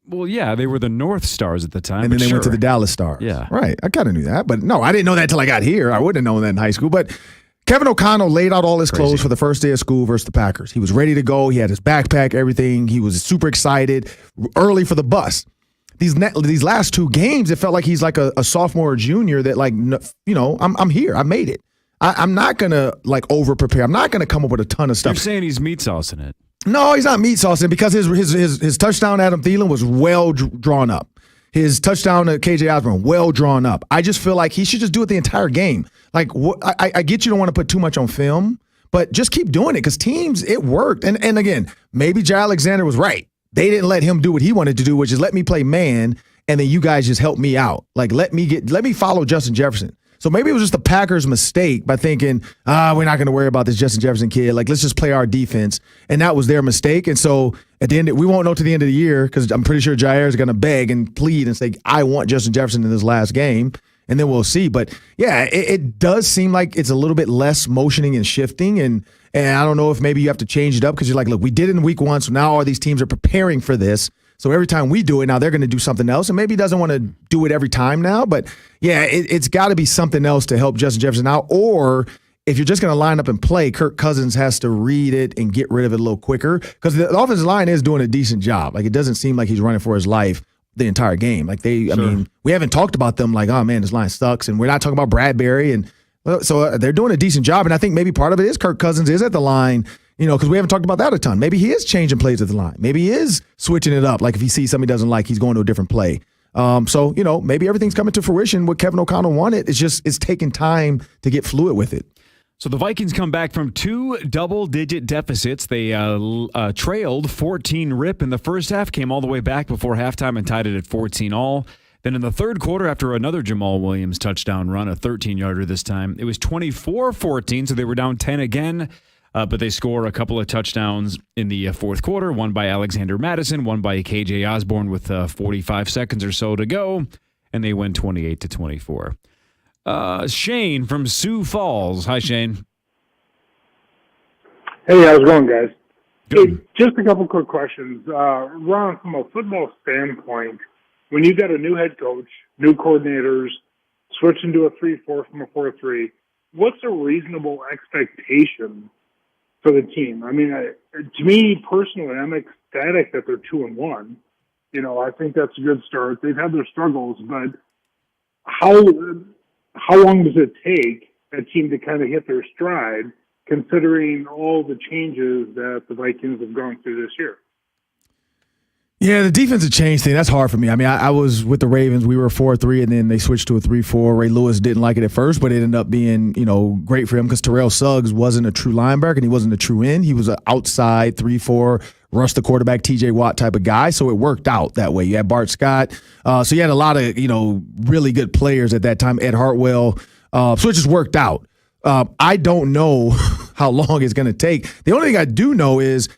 Well, yeah, they were the North Stars at the time. And then they went to the Dallas Stars. Yeah. Right. I kind of knew that. But no, I didn't know that until I got here. I wouldn't have known that in high school. But Kevin O'Connell laid out all his clothes for the first day of school versus the Packers. He was ready to go. He had his backpack, everything. He was super excited, early for the bus. These last 2 games, it felt like he's like a sophomore or junior that I'm here. I made it. I'm not going to over prepare. I'm not going to come up with a ton of stuff. You're saying he's meat saucing it. No, he's not meat saucing because his touchdown to Adam Thielen was well drawn up. His touchdown to KJ Osborne, well drawn up. I just feel like he should just do it the entire game. I get you don't want to put too much on film, but just keep doing it because teams, it worked. And again, maybe Jay Alexander was right. They didn't let him do what he wanted to do, which is let me play man, and then you guys just help me out. Let me follow Justin Jefferson. So maybe it was just the Packers' mistake by thinking, we're not going to worry about this Justin Jefferson kid. Let's just play our defense. And that was their mistake. And so at the end, we won't know to the end of the year because I'm pretty sure Jair is going to beg and plead and say, I want Justin Jefferson in this last game. And then we'll see. But, yeah, it does seem like it's a little bit less motioning and shifting. And I don't know if maybe you have to change it up because you're like, look, we did it in week 1, so now all these teams are preparing for this. So every time we do it, now they're going to do something else. And maybe he doesn't want to do it every time now. But, yeah, it's got to be something else to help Justin Jefferson out. Or if you're just going to line up and play, Kirk Cousins has to read it and get rid of it a little quicker. Because the offensive line is doing a decent job. It doesn't seem like he's running for his life the entire game. I mean, we haven't talked about them oh, man, this line sucks. And we're not talking about Bradbury. And so they're doing a decent job. And I think maybe part of it is Kirk Cousins is at the line, because we haven't talked about that a ton. Maybe he is changing plays at the line. Maybe he is switching it up. Like if he sees something he doesn't like, he's going to a different play. So, maybe everything's coming to fruition. What Kevin O'Connell wanted, it's taking time to get fluid with it. So the Vikings come back from 2 double-digit deficits. They trailed 14 rip in the first half, came all the way back before halftime and tied it at 14 all. Then in the third quarter, after another Jamal Williams touchdown run, a 13-yarder this time, it was 24-14, so they were down 10 again. But they score a couple of touchdowns in the fourth quarter, one by Alexander Madison, one by KJ Osborne with 45 seconds or so to go, and they win 28-24. Shane from Sioux Falls. Hi, Shane. Hey, how's it going, guys? Hey, just a couple quick questions. Ron, from a football standpoint, when you got a new head coach, new coordinators, switching to a 3-4 from a 4-3, what's a reasonable expectation for the team? I mean, to me personally, I'm ecstatic that they're 2-1. I think that's a good start. They've had their struggles, but how long does it take a team to kind of hit their stride, considering all the changes that the Vikings have gone through this year? Yeah, the defensive change thing, that's hard for me. I mean, I was with the Ravens. We were 4-3, and then they switched to a 3-4. Ray Lewis didn't like it at first, but it ended up being, great for him because Terrell Suggs wasn't a true linebacker, and he wasn't a true end. He was an outside 3-4, rush the quarterback, T.J. Watt type of guy, so it worked out that way. You had Bart Scott. So you had a lot of, really good players at that time, Ed Hartwell. So it just worked out. I don't know how long it's going to take. The only thing I do know is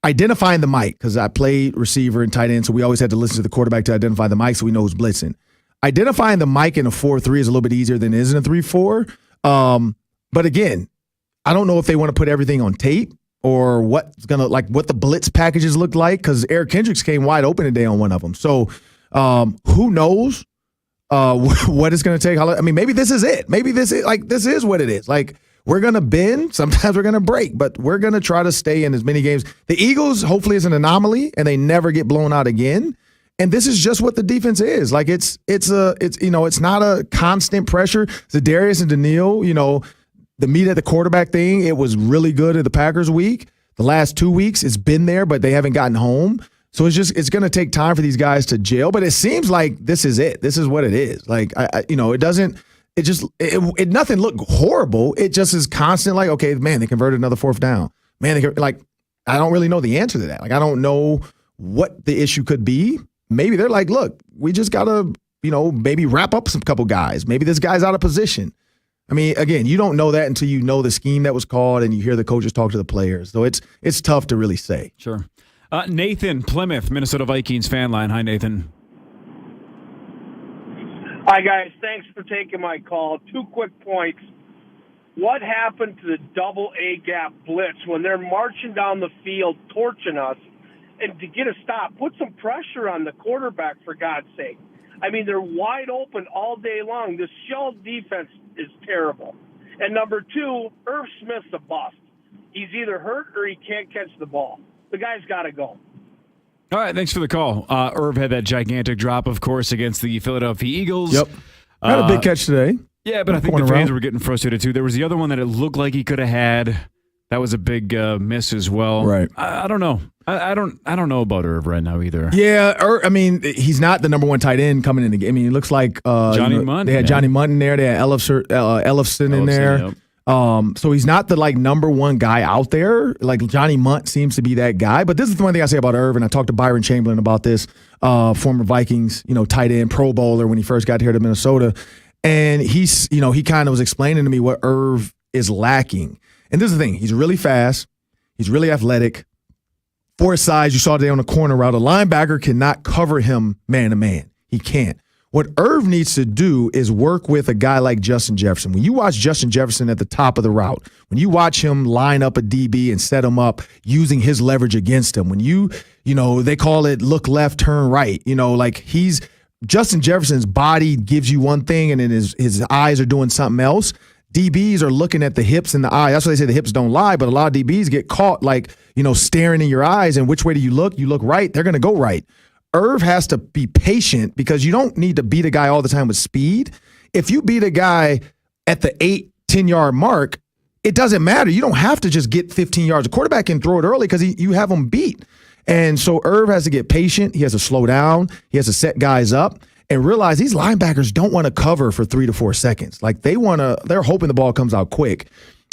identifying the mic, because I played receiver and tight end, so we always had to listen to the quarterback to identify the mic so we know who's blitzing. Identifying the mic in a 4-3 is a little bit easier than it is in a 3-4. But again, I don't know if they want to put everything on tape or what the blitz packages look like, because Eric Kendricks came wide open today on one of them. So who knows what it's going to take? I mean, maybe this is it. Maybe this is what it is. We're going to bend. Sometimes we're going to break, but we're going to try to stay in as many games. The Eagles, hopefully, is an anomaly, and they never get blown out again. And this is just what the defense is. It's not a constant pressure. Za'Darius and Daniil, the meat at the quarterback thing, it was really good at the Packers week. The last 2 weeks, it's been there, but they haven't gotten home. So it's going to take time for these guys to gel. But it seems like this is it. This is what it is. It doesn't. It nothing looked horrible. It just is constant. Okay, man, they converted another fourth down. Man, I don't really know the answer to that. I don't know what the issue could be. Maybe they're look, we just gotta, maybe wrap up some couple guys. Maybe this guy's out of position. I mean, again, you don't know that until you know the scheme that was called and you hear the coaches talk to the players. So it's tough to really say. Sure. Nathan, Plymouth, Minnesota Vikings fan line. Hi, Nathan. Hi, guys. Thanks for taking my call. 2 quick points. What happened to the double A gap blitz when they're marching down the field, torching us, and to get a stop, put some pressure on the quarterback, for God's sake. I mean, they're wide open all day long. This shell defense is terrible. And number 2, Irv Smith's a bust. He's either hurt or he can't catch the ball. The guy's got to go. All right, thanks for the call. Irv had that gigantic drop, of course, against the Philadelphia Eagles. Yep. Had a big catch today. Yeah, but I think the fans were getting frustrated, too. There was the other one that it looked like he could have had. That was a big miss as well. Right. I don't know. I don't know about Irv right now either. Yeah, he's not the number one tight end coming in the game. I mean, it looks like Johnny Munn. They had Johnny Munn in there. They had Ellefson in there. Yep. So he's not the number one guy out there. Johnny Munt seems to be that guy. But this is the one thing I say about Irv, and I talked to Byron Chamberlain about this, former Vikings, tight end, Pro Bowler when he first got here to Minnesota. And he's, he kind of was explaining to me what Irv is lacking. And this is the thing. He's really fast. He's really athletic. For his size, you saw today on the corner route, a linebacker cannot cover him man-to-man. He can't. What Irv needs to do is work with a guy like Justin Jefferson. When you watch Justin Jefferson at the top of the route, when you watch him line up a DB and set him up using his leverage against him, when they call it look left, turn right, Justin Jefferson's body gives you one thing and then his eyes are doing something else. DBs are looking at the hips and the eye. That's why they say the hips don't lie, but a lot of DBs get caught staring in your eyes, and which way do you look? You look right, they're going to go right. Irv has to be patient because you don't need to beat a guy all the time with speed. If you beat a guy at the 8-10 yard mark, it doesn't matter. You don't have to just get 15 yards. A quarterback can throw it early because you have him beat. And so Irv has to get patient. He has to slow down. He has to set guys up and realize these linebackers don't want to cover for 3 to 4 seconds. Like they're hoping the ball comes out quick.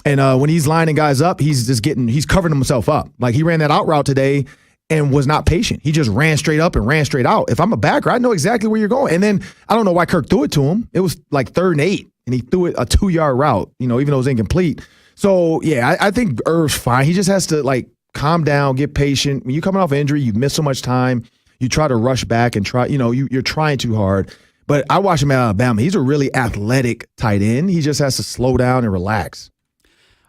And when he's lining guys up, he's covering himself up. Like he ran that out route today and was not patient. He just ran straight up and ran straight out. If I'm a backer, I know exactly where you're going. And then I don't know why Kirk threw it to him. It was like 3rd and 8, and he threw it a 2-yard route, even though it was incomplete. So, yeah, I think Irv's fine. He just has to, calm down, get patient. When you're coming off injury, you miss so much time. You try to rush back and try, you're trying too hard. But I watch him at Alabama. He's a really athletic tight end. He just has to slow down and relax.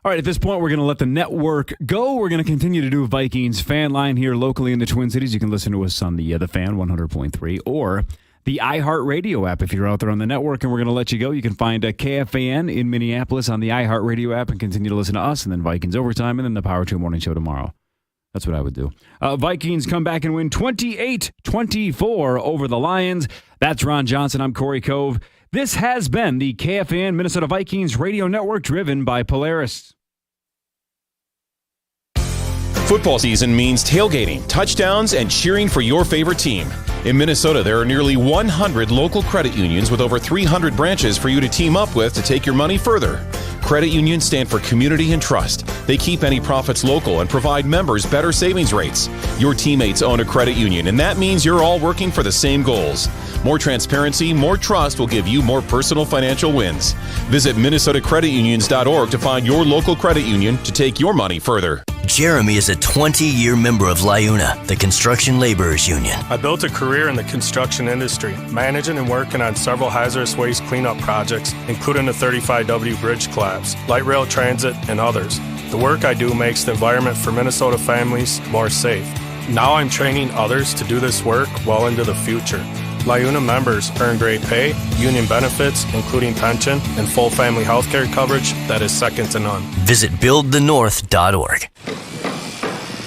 All right, at this point, we're going to let the network go. We're going to continue to do Vikings Fan Line here locally in the Twin Cities. You can listen to us on the Fan 100.3 or the iHeartRadio app if you're out there on the network, and we're going to let you go. You can find KFAN in Minneapolis on the iHeartRadio app and continue to listen to us, and then Vikings Overtime, and then the Power 2 Morning Show tomorrow. That's what I would do. Vikings come back and win 28-24 over the Lions. That's Ron Johnson. I'm Corey Cove. This has been the KFAN Minnesota Vikings Radio Network, driven by Polaris. Football season means tailgating, touchdowns, and cheering for your favorite team. In Minnesota, there are nearly 100 local credit unions with over 300 branches for you to team up with to take your money further. Credit unions stand for community and trust. They keep any profits local and provide members better savings rates. Your teammates own a credit union, and that means you're all working for the same goals. More transparency, more trust will give you more personal financial wins. Visit MinnesotaCreditUnions.org to find your local credit union to take your money further. Jeremy is a 20-year member of LIUNA, the Construction Laborers Union. I built a career in the construction industry, managing and working on several hazardous waste cleanup projects, including the 35W bridge collapse, light rail transit, and others. The work I do makes the environment for Minnesota families more safe. Now I'm training others to do this work well into the future. LIUNA members earn great pay, union benefits, including pension, and full family health care coverage that is second to none. Visit buildthenorth.org.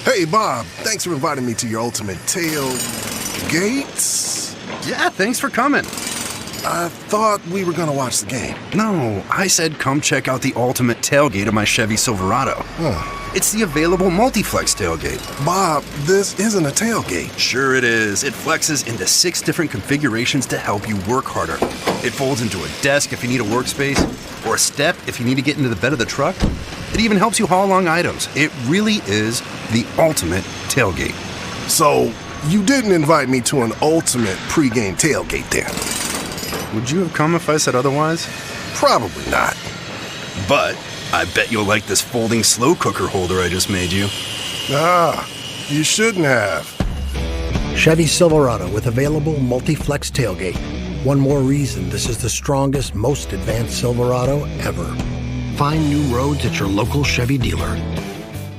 Hey, Bob, thanks for inviting me to your ultimate tailgates. Yeah, thanks for coming. I thought we were going to watch the game. No, I said come check out the ultimate tailgate of my Chevy Silverado. Huh. It's the available multi-flex tailgate. Bob, this isn't a tailgate. Sure it is. It flexes into 6 different configurations to help you work harder. It folds into a desk if you need a workspace, or a step if you need to get into the bed of the truck. It even helps you haul long items. It really is the ultimate tailgate. So, you didn't invite me to an ultimate pregame tailgate then? Would you have come if I said otherwise? Probably not. But I bet you'll like this folding slow cooker holder I just made you. Ah, you shouldn't have. Chevy Silverado with available multi-flex tailgate. One more reason this is the strongest, most advanced Silverado ever. Find new roads at your local Chevy dealer.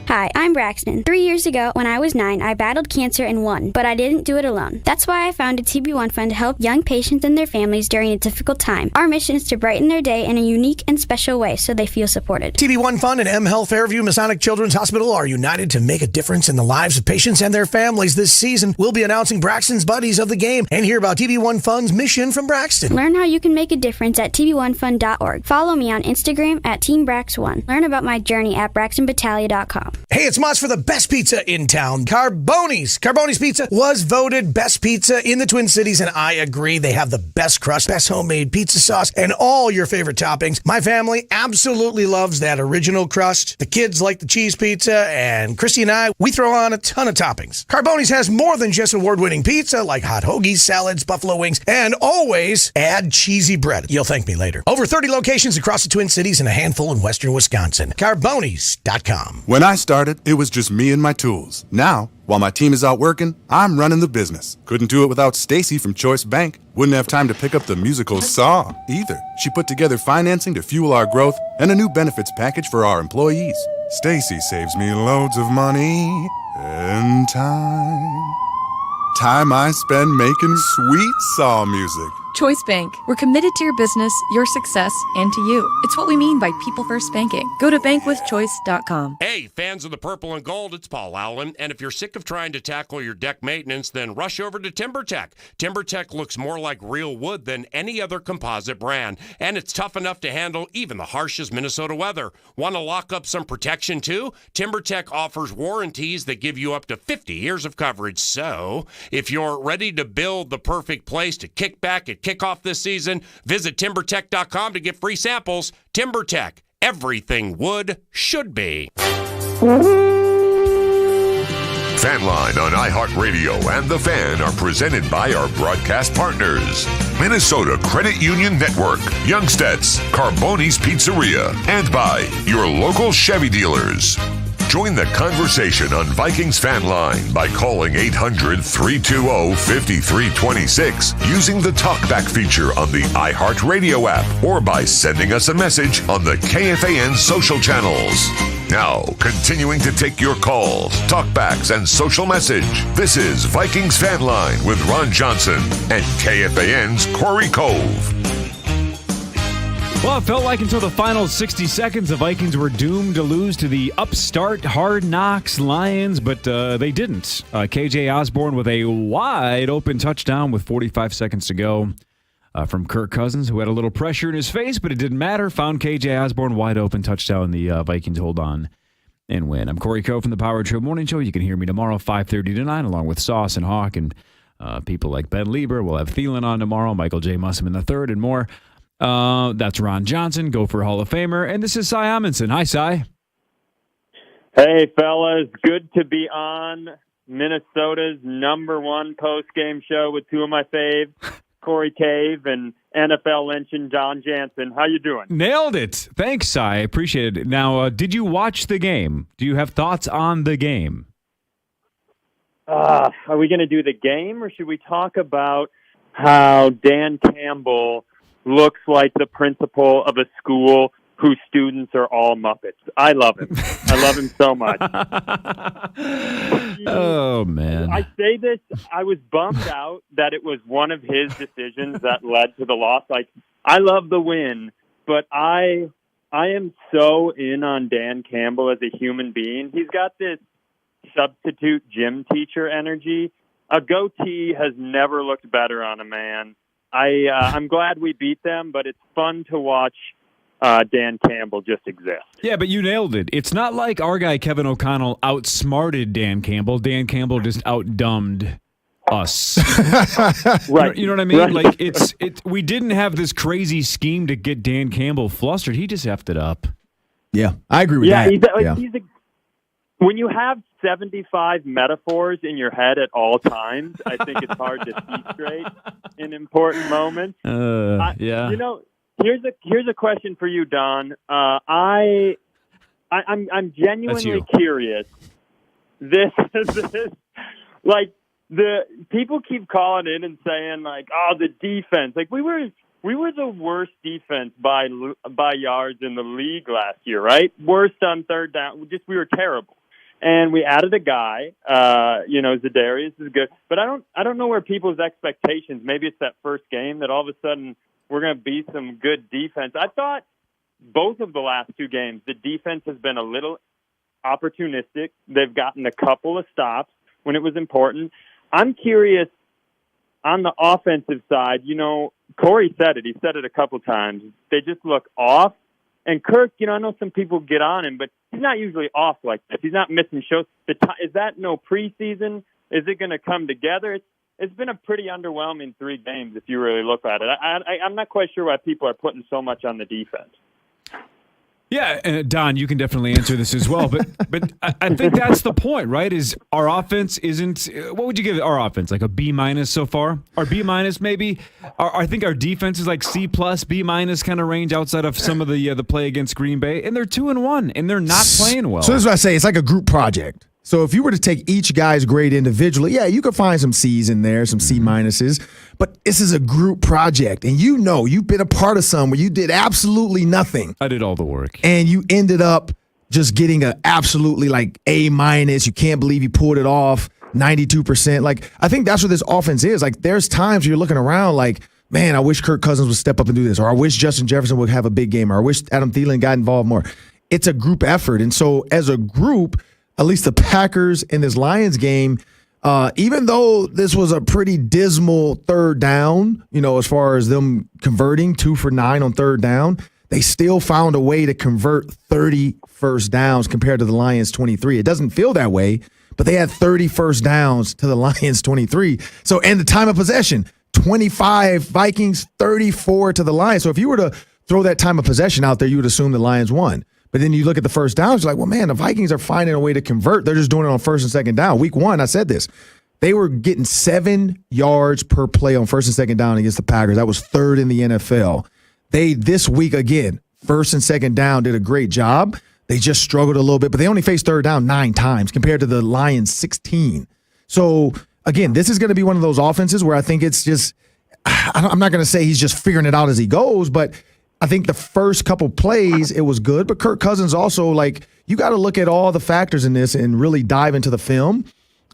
Hi, I'm Braxton. 3 years ago, when I was 9, I battled cancer and won, but I didn't do it alone. That's why I founded TB1 Fund to help young patients and their families during a difficult time. Our mission is to brighten their day in a unique and special way so they feel supported. TB1 Fund and M Health Fairview Masonic Children's Hospital are united to make a difference in the lives of patients and their families. This season, we'll be announcing Braxton's Buddies of the Game and hear about TB1 Fund's mission from Braxton. Learn how you can make a difference at TB1Fund.org. Follow me on Instagram at TeamBrax1. Learn about my journey at BraxtonBattalion.com. Hey, it's Moss for the best pizza in town, Carboni's. Carboni's Pizza was voted best pizza in the Twin Cities, and I agree. They have the best crust, best homemade pizza sauce, and all your favorite toppings. My family absolutely loves that original crust. The kids like the cheese pizza, and Christy and I, we throw on a ton of toppings. Carboni's has more than just award-winning pizza, like hot hoagies, salads, buffalo wings, and always add cheesy bread. You'll thank me later. Over 30 locations across the Twin Cities and a handful in western Wisconsin. Carboni's.com. When I started, it was just me and my tools. Now, while my team is out working, I'm running the business. Couldn't do it without Stacy from Choice Bank. Wouldn't have time to pick up the musical Saw either. She put together financing to fuel our growth and a new benefits package for our employees. Stacy saves me loads of money and time. Time I spend making sweet Saw music. Choice Bank. We're committed to your business, your success, and to you. It's what we mean by people first banking. Go to bankwithchoice.com. Hey, fans of the purple and gold, it's Paul Allen. And if you're sick of trying to tackle your deck maintenance, then rush over to TimberTech. TimberTech looks more like real wood than any other composite brand. And it's tough enough to handle even the harshest Minnesota weather. Want to lock up some protection too? TimberTech offers warranties that give you up to 50 years of coverage. So, if you're ready to build the perfect place to kick back at kickoff this season, visit TimberTech.com to get free samples. TimberTech, everything wood should be. Fan Line on iHeartRadio and The Fan are presented by our broadcast partners. Minnesota Credit Union Network, Youngstedts, Carboni's Pizzeria, and by your local Chevy dealers. Join the conversation on Vikings Fan Line by calling 800-320-5326 using the TalkBack feature on the iHeartRadio app or by sending us a message on the KFAN social channels. Now, continuing to take your calls, talkbacks, and social message, this is Vikings Fan Line with Ron Johnson and KFAN's Corey Cove. Well, it felt like until the final 60 seconds, the Vikings were doomed to lose to the upstart Hard Knocks Lions, but they didn't. KJ Osborne with a wide-open touchdown with 45 seconds to go from Kirk Cousins, who had a little pressure in his face, but it didn't matter. Found KJ Osborne, wide-open touchdown. The Vikings hold on and win. I'm Corey Cove from the Power Trip Morning Show. You can hear me tomorrow, 5:30 to 9, along with Sauce and Hawk and people like Ben Lieber. We'll have Thielen on tomorrow, Michael J. Musselman III, and more. That's Ron Johnson, Gopher Hall of Famer, and this is Cy Amundsen. Hi, Cy. Hey, fellas. Good to be on Minnesota's #1 post-game show with two of my faves, Corey Cave and NFL legend John Jansen. How you doing? Nailed it. Thanks, Cy. Appreciate it. Now, did you watch the game? Do you have thoughts on the game? Are we going to do the game, or should we talk about how Dan Campbell looks like the principal of a school whose students are all Muppets? I love him. I love him so much. Oh, man. I say this, I was bummed out that it was one of his decisions that led to the loss. Like, I love the win, but I am so in on Dan Campbell as a human being. He's got this substitute gym teacher energy. A goatee has never looked better on a man. I'm glad we beat them, but it's fun to watch Dan Campbell just exist. Yeah, but you nailed it. It's not like our guy Kevin O'Connell outsmarted Dan Campbell. Dan Campbell just outdumbed us. Right. You know what I mean? Right. Like we didn't have this crazy scheme to get Dan Campbell flustered. He just effed it up. Yeah, I agree with that. When you have 75 metaphors in your head at all times, I think it's hard to see straight in important moments. Yeah. You know, here's a question for you, Don. I'm genuinely curious. This like the people keep calling in and saying like, oh, the defense. Like we were the worst defense by yards in the league last year, right? Worst on third down. We were terrible. And we added a guy, Za'Darius is good, but I don't know where people's expectations. Maybe it's that first game that all of a sudden we're going to be some good defense. I thought both of the last two games, the defense has been a little opportunistic. They've gotten a couple of stops when it was important. I'm curious on the offensive side. You know, Corey said it. He said it a couple times. They just look off. And Kirk, I know some people get on him, but he's not usually off like this. He's not missing shows. Is that no preseason? Is it going to come together? It's been a pretty underwhelming 3 games if you really look at it. I'm not quite sure why people are putting so much on the defense. Yeah, Don, you can definitely answer this as well. But I think that's the point, right? Is our offense isn't – what would you give our offense, like a B- so far? Or B- maybe? I think our defense is like C+, B- kind of range outside of some of the play against Green Bay. And they're 2-1, and they're not playing well. So this is what I say. It's like a group project. So if you were to take each guy's grade individually, yeah, you could find some C's in there, some C-. But this is a group project. And you've been a part of some where you did absolutely nothing. I did all the work. And you ended up just getting a absolutely like A-. You can't believe you pulled it off, 92%. Like, I think that's what this offense is. Like, there's times you're looking around like, man, I wish Kirk Cousins would step up and do this, or I wish Justin Jefferson would have a big game, or I wish Adam Thielen got involved more. It's a group effort. And so as a group, at least the Packers in this Lions game, even though this was a pretty dismal third down, as far as them converting 2 for 9 on third down, they still found a way to convert 30 first downs compared to the Lions 23. It doesn't feel that way, but they had 30 first downs to the Lions 23. So, and the time of possession, 25 Vikings, 34 to the Lions. So if you were to throw that time of possession out there, you would assume the Lions won. But then you look at the first downs, you're like, well, man, the Vikings are finding a way to convert. They're just doing it on first and second down. Week 1, I said this. They were getting 7 yards per play on first and second down against the Packers. That was 3rd in the NFL. They, this week, again, first and second down, did a great job. They just struggled a little bit, but they only faced third down 9 times compared to the Lions 16. So, again, this is going to be one of those offenses where I think it's just, I'm not going to say he's just figuring it out as he goes, but I think the first couple plays, it was good. But Kirk Cousins also, you got to look at all the factors in this and really dive into the film.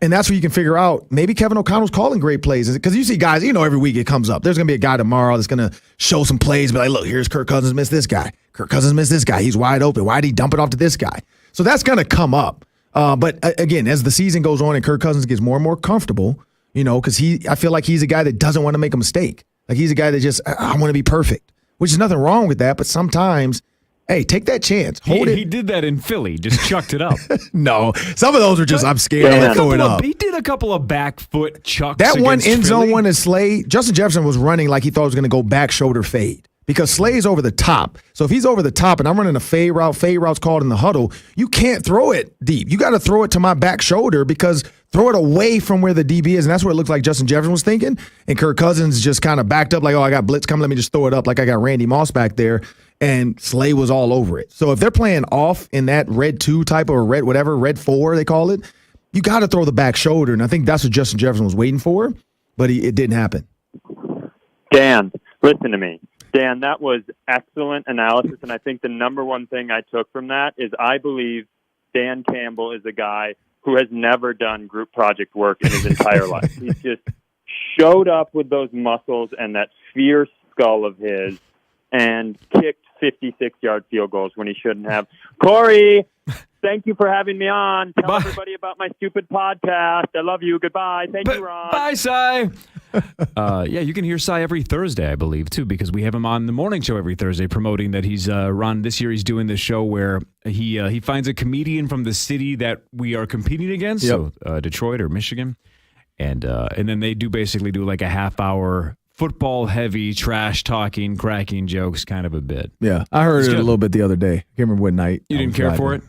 And that's where you can figure out maybe Kevin O'Connell's calling great plays. Because you see guys, every week it comes up. There's going to be a guy tomorrow that's going to show some plays, but look, here's Kirk Cousins missed this guy. Kirk Cousins missed this guy. He's wide open. Why did he dump it off to this guy? So that's going to come up. But again, as the season goes on and Kirk Cousins gets more and more comfortable, because I feel like he's a guy that doesn't want to make a mistake. Like he's a guy that just, I want to be perfect, which is nothing wrong with that. But sometimes, hey, take that chance. He did that in Philly, just chucked it up. No, some of those are just, I'm scared. I'm throw it up. He did a couple of back foot chucks. That one end zone Philly. one is Slay. Justin Jefferson was running like he thought he was going to go back shoulder fade. Because Slay's over the top. So if he's over the top and I'm running a fade route's called in the huddle, you can't throw it deep. You got to throw it to my back shoulder because throw it away from where the DB is. And that's what it looked like Justin Jefferson was thinking. And Kirk Cousins just kind of backed up like, I got blitz coming. Let me just throw it up like I got Randy Moss back there. And Slay was all over it. So if they're playing off in that red 2 type or red 4 they call it, you got to throw the back shoulder. And I think that's what Justin Jefferson was waiting for, but it didn't happen. Dan, listen to me. Dan, that was excellent analysis, and I think the number one thing I took from that is I believe Dan Campbell is a guy who has never done group project work in his entire life. He's just showed up with those muscles and that fierce skull of his and kicked 56-yard field goals when he shouldn't have. Corey, thank you for having me on. Tell everybody about my stupid podcast. I love you. Goodbye. Thank you, Ron. Bye, Cy. Yeah, you can hear Cy every Thursday, I believe, too, because we have him on the morning show every Thursday promoting that he's, Ron, this year he's doing this show where he finds a comedian from the city that we are competing against, so Detroit or Michigan, and then they basically do like a half-hour football-heavy, trash-talking, cracking jokes kind of a bit. Yeah, I heard it a little bit the other day. I can't remember what night. You didn't care for it?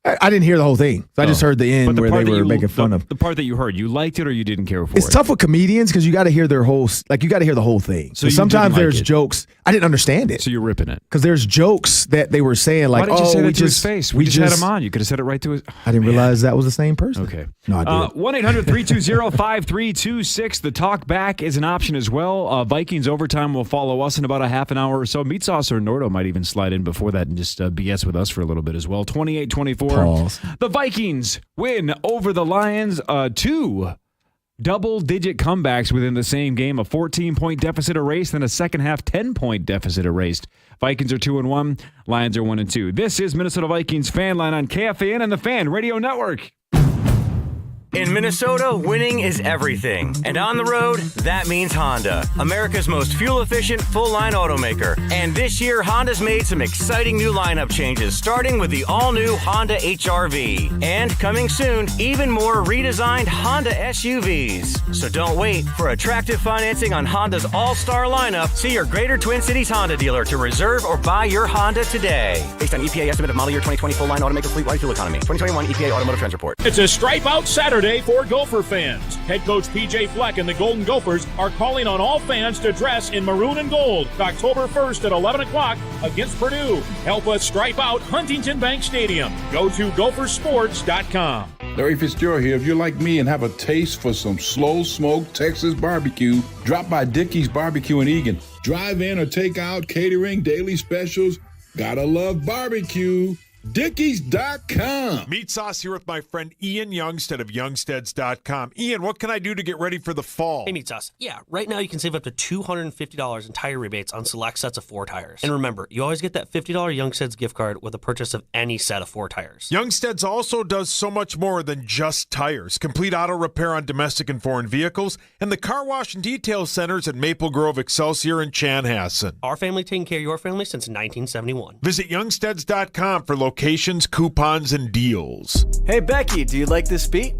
I didn't hear the whole thing. So I just heard the end where they were making fun of. The part that you heard, you liked it or you didn't care for It's tough with comedians because you got to hear their whole, you got to hear the whole thing. So sometimes there's jokes. I didn't understand it. So you're ripping it. Because there's jokes that they were saying like, why did you say that to his face? We just had him on. You could have said it right to his. I didn't realize that was the same person. Okay. No, I did. 1-800-320-5326. The talk back is an option as well. Vikings overtime will follow us in about a half an hour or so. Meat Sauce or Nordo might even slide in before that and just BS with us for a little bit as well. 28-24. The Vikings win over the Lions. 2 double-digit comebacks within the same game. A 14-point deficit erased, and a second-half 10-point deficit erased. Vikings are 2-1. Lions are 1-2. This is Minnesota Vikings Fan Line on KFAN and the Fan Radio Network. In Minnesota, winning is everything. And on the road, that means Honda, America's most fuel-efficient, full-line automaker. And this year, Honda's made some exciting new lineup changes, starting with the all-new Honda HR-V. And coming soon, even more redesigned Honda SUVs. So don't wait. For attractive financing on Honda's all-star lineup, see your Greater Twin Cities Honda dealer to reserve or buy your Honda today. Based on EPA estimate of model year 2020 full-line automaker fleet-wide fuel economy. 2021 EPA Automotive Trends Report. It's a stripe-out Saturday for Gopher fans. Head coach P.J. Fleck and the Golden Gophers are calling on all fans to dress in maroon and gold October 1st at 11 o'clock against Purdue. Help us stripe out Huntington Bank Stadium. Go to gophersports.com. Larry Fitzgerald here. If you're like me and have a taste for some slow-smoked Texas barbecue, drop by Dickey's Barbecue in Eagan. Drive in or take out, catering, daily specials. Gotta love barbecue. Dickies.com. Meat Sauce here with my friend Ian Youngstead of Youngsteads.com. Ian, what can I do to get ready for the fall? Hey, Meat Sauce. Yeah, right now you can save up to $250 in tire rebates on select sets of 4 tires. And remember, you always get that $50 Youngsteads gift card with a purchase of any set of 4 tires. Youngsteads also does so much more than just tires. Complete auto repair on domestic and foreign vehicles, and the car wash and detail centers at Maple Grove, Excelsior, and Chanhassen. Our family taking care of your family since 1971. Visit Youngsteads.com for locations, coupons, and deals. Hey, Becky, do you like this beat?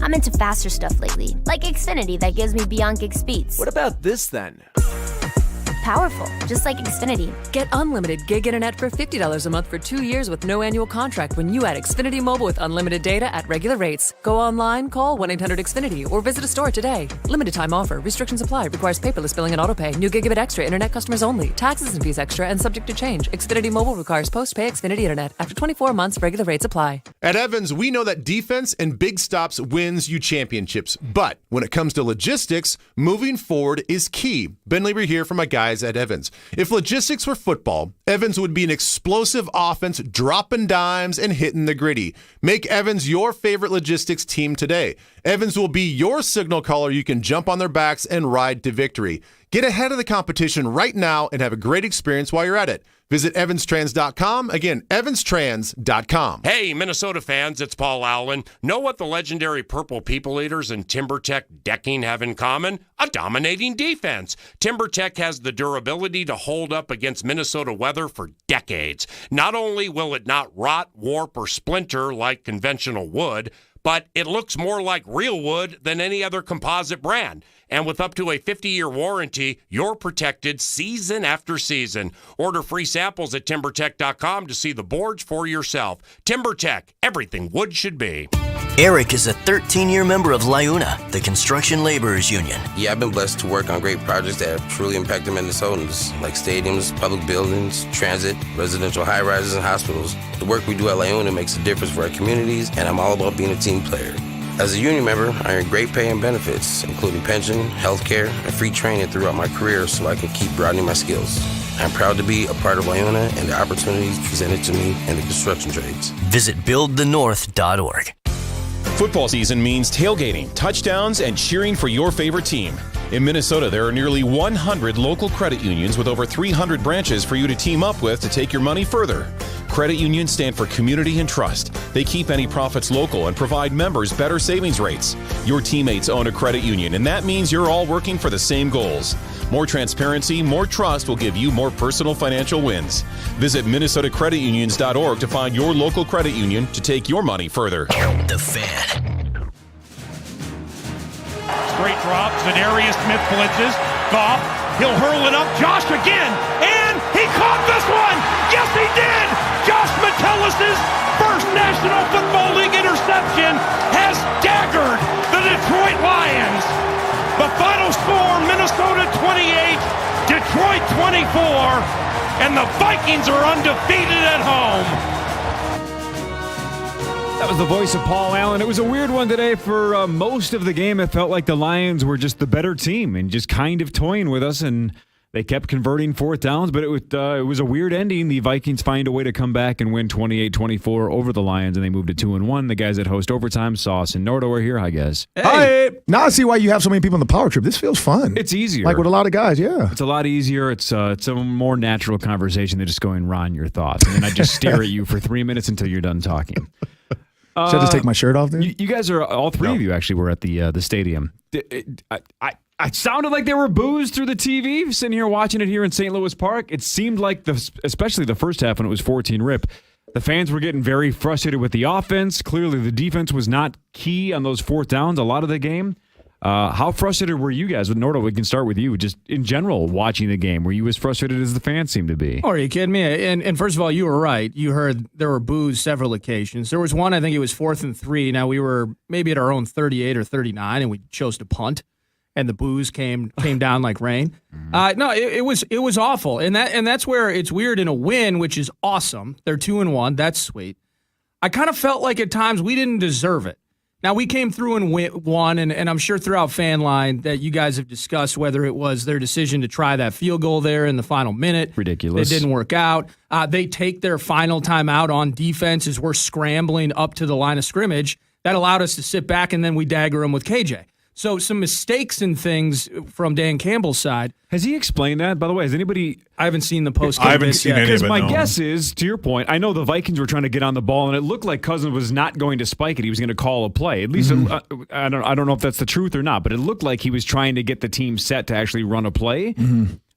I'm into faster stuff lately, like Xfinity that gives me beyond gig speeds. What about this then? Powerful, just like Xfinity. Get unlimited gig internet for $50 a month for 2 years with no annual contract when you add Xfinity Mobile with unlimited data at regular rates. Go online, call 1-800-XFINITY, or visit a store today. Limited time offer. Restrictions apply. Requires paperless billing and autopay. New Gigabit Extra internet customers only. Taxes and fees extra and subject to change. Xfinity Mobile requires post-pay Xfinity internet. After 24 months, regular rates apply. At Evans, we know that defense and big stops wins you championships. But when it comes to logistics, moving forward is key. Ben Lieber here for my guys at Evans. If logistics were football, Evans would be an explosive offense, dropping dimes and hitting the gritty. Make Evans your favorite logistics team today. Evans will be your signal caller you can jump on their backs and ride to victory. Get ahead of the competition right now and have a great experience while you're at it. Visit evanstrans.com. Again, evanstrans.com. Hey, Minnesota fans, it's Paul Allen. Know what the legendary Purple People Eaters and TimberTech decking have in common? A dominating defense. TimberTech has the durability to hold up against Minnesota weather for decades. Not only will it not rot, warp, or splinter like conventional wood, but it looks more like real wood than any other composite brand. And with up to a 50-year warranty, you're protected season after season. Order free samples at TimberTech.com to see the boards for yourself. TimberTech, everything wood should be. Eric is a 13-year member of LIUNA, the Construction Laborers Union. Yeah, I've been blessed to work on great projects that have truly impacted Minnesotans, like stadiums, public buildings, transit, residential high-rises, and hospitals. The work we do at LIUNA makes a difference for our communities, and I'm all about being a team player. As a union member, I earn great pay and benefits, including pension, health care, and free training throughout my career so I can keep broadening my skills. I'm proud to be a part of LIUNA and the opportunities presented to me in the construction trades. Visit buildthenorth.org. Football season means tailgating, touchdowns, and cheering for your favorite team. In Minnesota, there are nearly 100 local credit unions with over 300 branches for you to team up with to take your money further. Credit unions stand for community and trust. They keep any profits local and provide members better savings rates. Your teammates own a credit union, and that means you're all working for the same goals. More transparency, more trust will give you more personal financial wins. Visit MinnesotaCreditUnions.org to find your local credit union to take your money further. The Fan. Straight drop, Zadarius Smith blitzes, Goff, he'll hurl it up, Josh again, and he caught this one! Yes, he did! Josh Metellus' first National Football League interception has daggered the Detroit Lions. The final score, Minnesota 28, Detroit 24, and the Vikings are undefeated at home. That was the voice of Paul Allen. It was a weird one today. For most of the game, it felt like the Lions were just the better team and just kind of toying with us, and they kept converting fourth downs, but it was a weird ending. The Vikings find a way to come back and win 28-24 over the Lions, and they moved to 2-1. The guys that host overtime, Sauce and Nordo, are here. Hi, guys. Hey. Hi. Now I see why you have so many people on the power trip. This feels fun. It's easier. Like with a lot of guys, yeah. It's a lot easier. It's a more natural conversation than just going, Ron, your thoughts. And then I just stare at you for 3 minutes until you're done talking. Should I just take my shirt off then? You guys are, all three of you actually were at the stadium. I sounded like there were boos through the TV sitting here watching it here in St. Louis Park. It seemed like, especially the first half when it was 14-rip, the fans were getting very frustrated with the offense. Clearly the defense was not key on those fourth downs a lot of the game. How frustrated were you guys? With Nordo, we can start with you. Just in general, watching the game, were you as frustrated as the fans seemed to be? Oh, are you kidding me? And first of all, you were right. You heard there were boos several occasions. There was one, I think it was 4th and 3. Now, we were maybe at our own 38 or 39, and we chose to punt, and the boos came down like rain. No, it was awful. And that's where it's weird in a win, which is awesome. They're 2-1. That's sweet. I kind of felt like at times we didn't deserve it. Now, we came through and won, and I'm sure throughout Fan Line that you guys have discussed whether it was their decision to try that field goal there in the final minute. Ridiculous. It didn't work out. They take their final timeout on defense as we're scrambling up to the line of scrimmage. That allowed us to sit back, and then we dagger them with KJ. So some mistakes and things from Dan Campbell's side. Has he explained that? By the way, has anybody? I haven't seen the post. I haven't seen any of it. Because my no. guess is, to your point, I know the Vikings were trying to get on the ball, and it looked like Cousins was not going to spike it. He was going to call a play. At least I don't know if that's the truth or not, but it looked like he was trying to get the team set to actually run a play.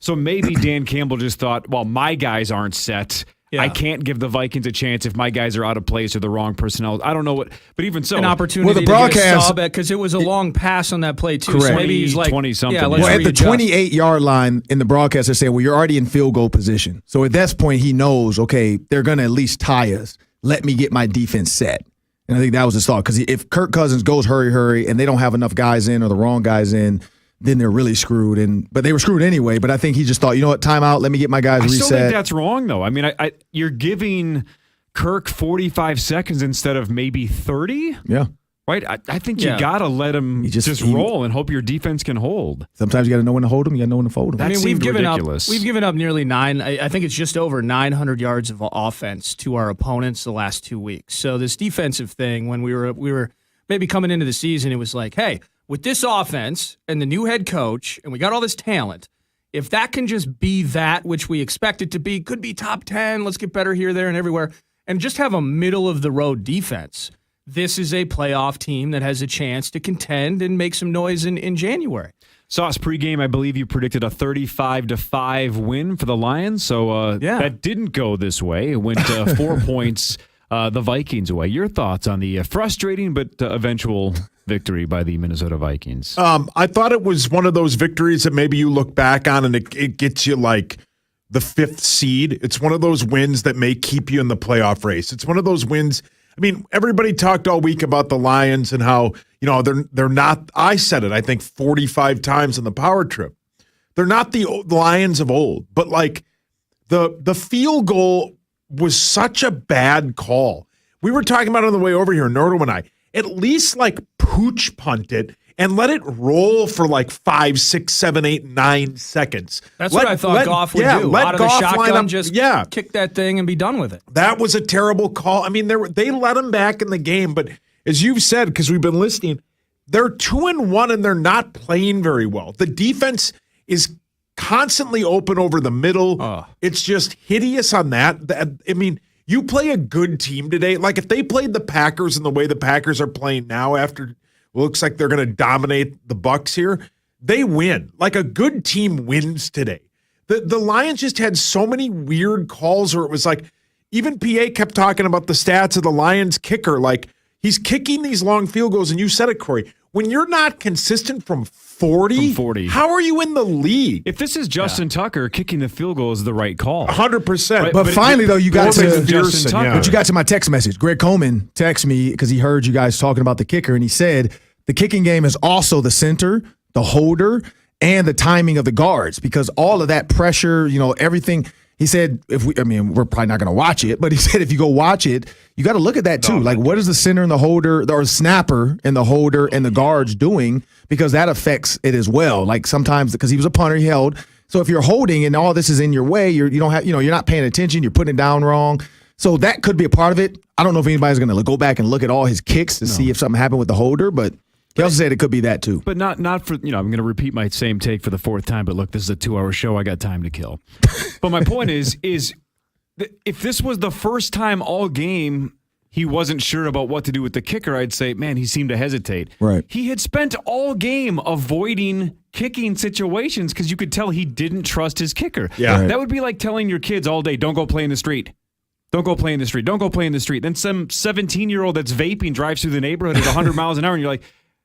So maybe Dan Campbell just thought, well, my guys aren't set. Yeah. I can't give the Vikings a chance if my guys are out of place or the wrong personnel. I don't know what, but even so, an opportunity to get a sub because it was a long pass on that play too. Correct. So maybe he's like 20-something. Yeah, well, at the 28-yard line in the broadcast, they're saying, well, you're already in field goal position. So at that point, he knows, okay, they're going to at least tie us. Let me get my defense set. And I think that was his thought, because if Kirk Cousins goes hurry, and they don't have enough guys in or the wrong guys in, then they're really screwed. But they were screwed anyway. But I think he just thought, you know what, timeout, let me get my guys reset. I still think that's wrong, though. I mean, you're giving Kirk 45 seconds instead of maybe 30? Yeah. Right? I think you got to let him just roll and hope your defense can hold. Sometimes you got to know when to hold them. You got to know when to fold them. That seemed ridiculous. We've given up nearly I think it's just over 900 yards of offense to our opponents the last 2 weeks. So this defensive thing, when we were maybe coming into the season, it was like, hey, with this offense and the new head coach, and we got all this talent, if that can just be that which we expect it to be, could be top 10, let's get better here, there, and everywhere, and just have a middle-of-the-road defense, this is a playoff team that has a chance to contend and make some noise in January. Sauce, pregame, I believe you predicted a 35-5 win for the Lions, so that didn't go this way. It went 4 points the Vikings away. Your thoughts on the frustrating but eventual victory by the Minnesota Vikings? I thought it was one of those victories that maybe you look back on and it gets you like the 5th seed. It's one of those wins that may keep you in the playoff race. It's one of those wins. I mean, everybody talked all week about the Lions and how, they're not, I said it, I think 45 times on the power trip. They're not the Lions of old, but like the field goal was such a bad call. We were talking about it on the way over here, Nordo and I. At least like pooch punt it and let it roll for like 5, 6, 7, 8, 9 seconds. That's what I thought Goff would do. Let out of Goff the shotgun, line up, just kick that thing and be done with it. That was a terrible call. I mean, they let him back in the game, but as you've said, because we've been listening, they're 2-1 and they're not playing very well. The defense is constantly open over the middle. It's just hideous on that. I mean, you play a good team today. Like if they played the Packers in the way the Packers are playing now after looks like they're going to dominate the Bucs here, they win. Like a good team wins today. The Lions just had so many weird calls where it was like, even PA kept talking about the stats of the Lions kicker. Like he's kicking these long field goals, and you said it, Corey. When you're not consistent from 40, how are you in the league? If this is Justin Tucker, kicking the field goal is the right call. 100%. Right, but finally, though, you got to Justin Tucker. But you got to my text message. Greg Coleman texted me because he heard you guys talking about the kicker, and he said the kicking game is also the center, the holder, and the timing of the guards, because all of that pressure, everything. He said, we're probably not going to watch it, but he said if you go watch it, you got to look at that too. Like, what is the center and the holder, or snapper and the holder and the guards doing? Because that affects it as well. Like sometimes, because he was a punter, he held. So if you're holding and all this is in your way, you don't have, you're not paying attention, you're putting it down wrong. So that could be a part of it. I don't know if anybody's going to go back and look at all his kicks to see if something happened with the holder, but he also said it could be that too. But not for, I'm going to repeat my same take for the 4th time, but look, this is a 2-hour show. I got time to kill. But my point is if this was the first time all game he wasn't sure about what to do with the kicker, I'd say, man, he seemed to hesitate. Right. He had spent all game avoiding kicking situations because you could tell he didn't trust his kicker. Yeah. That would be like telling your kids all day, don't go play in the street. Don't go play in the street. Don't go play in the street. Then some 17-year-old that's vaping drives through the neighborhood at 100 miles an hour, and you're like,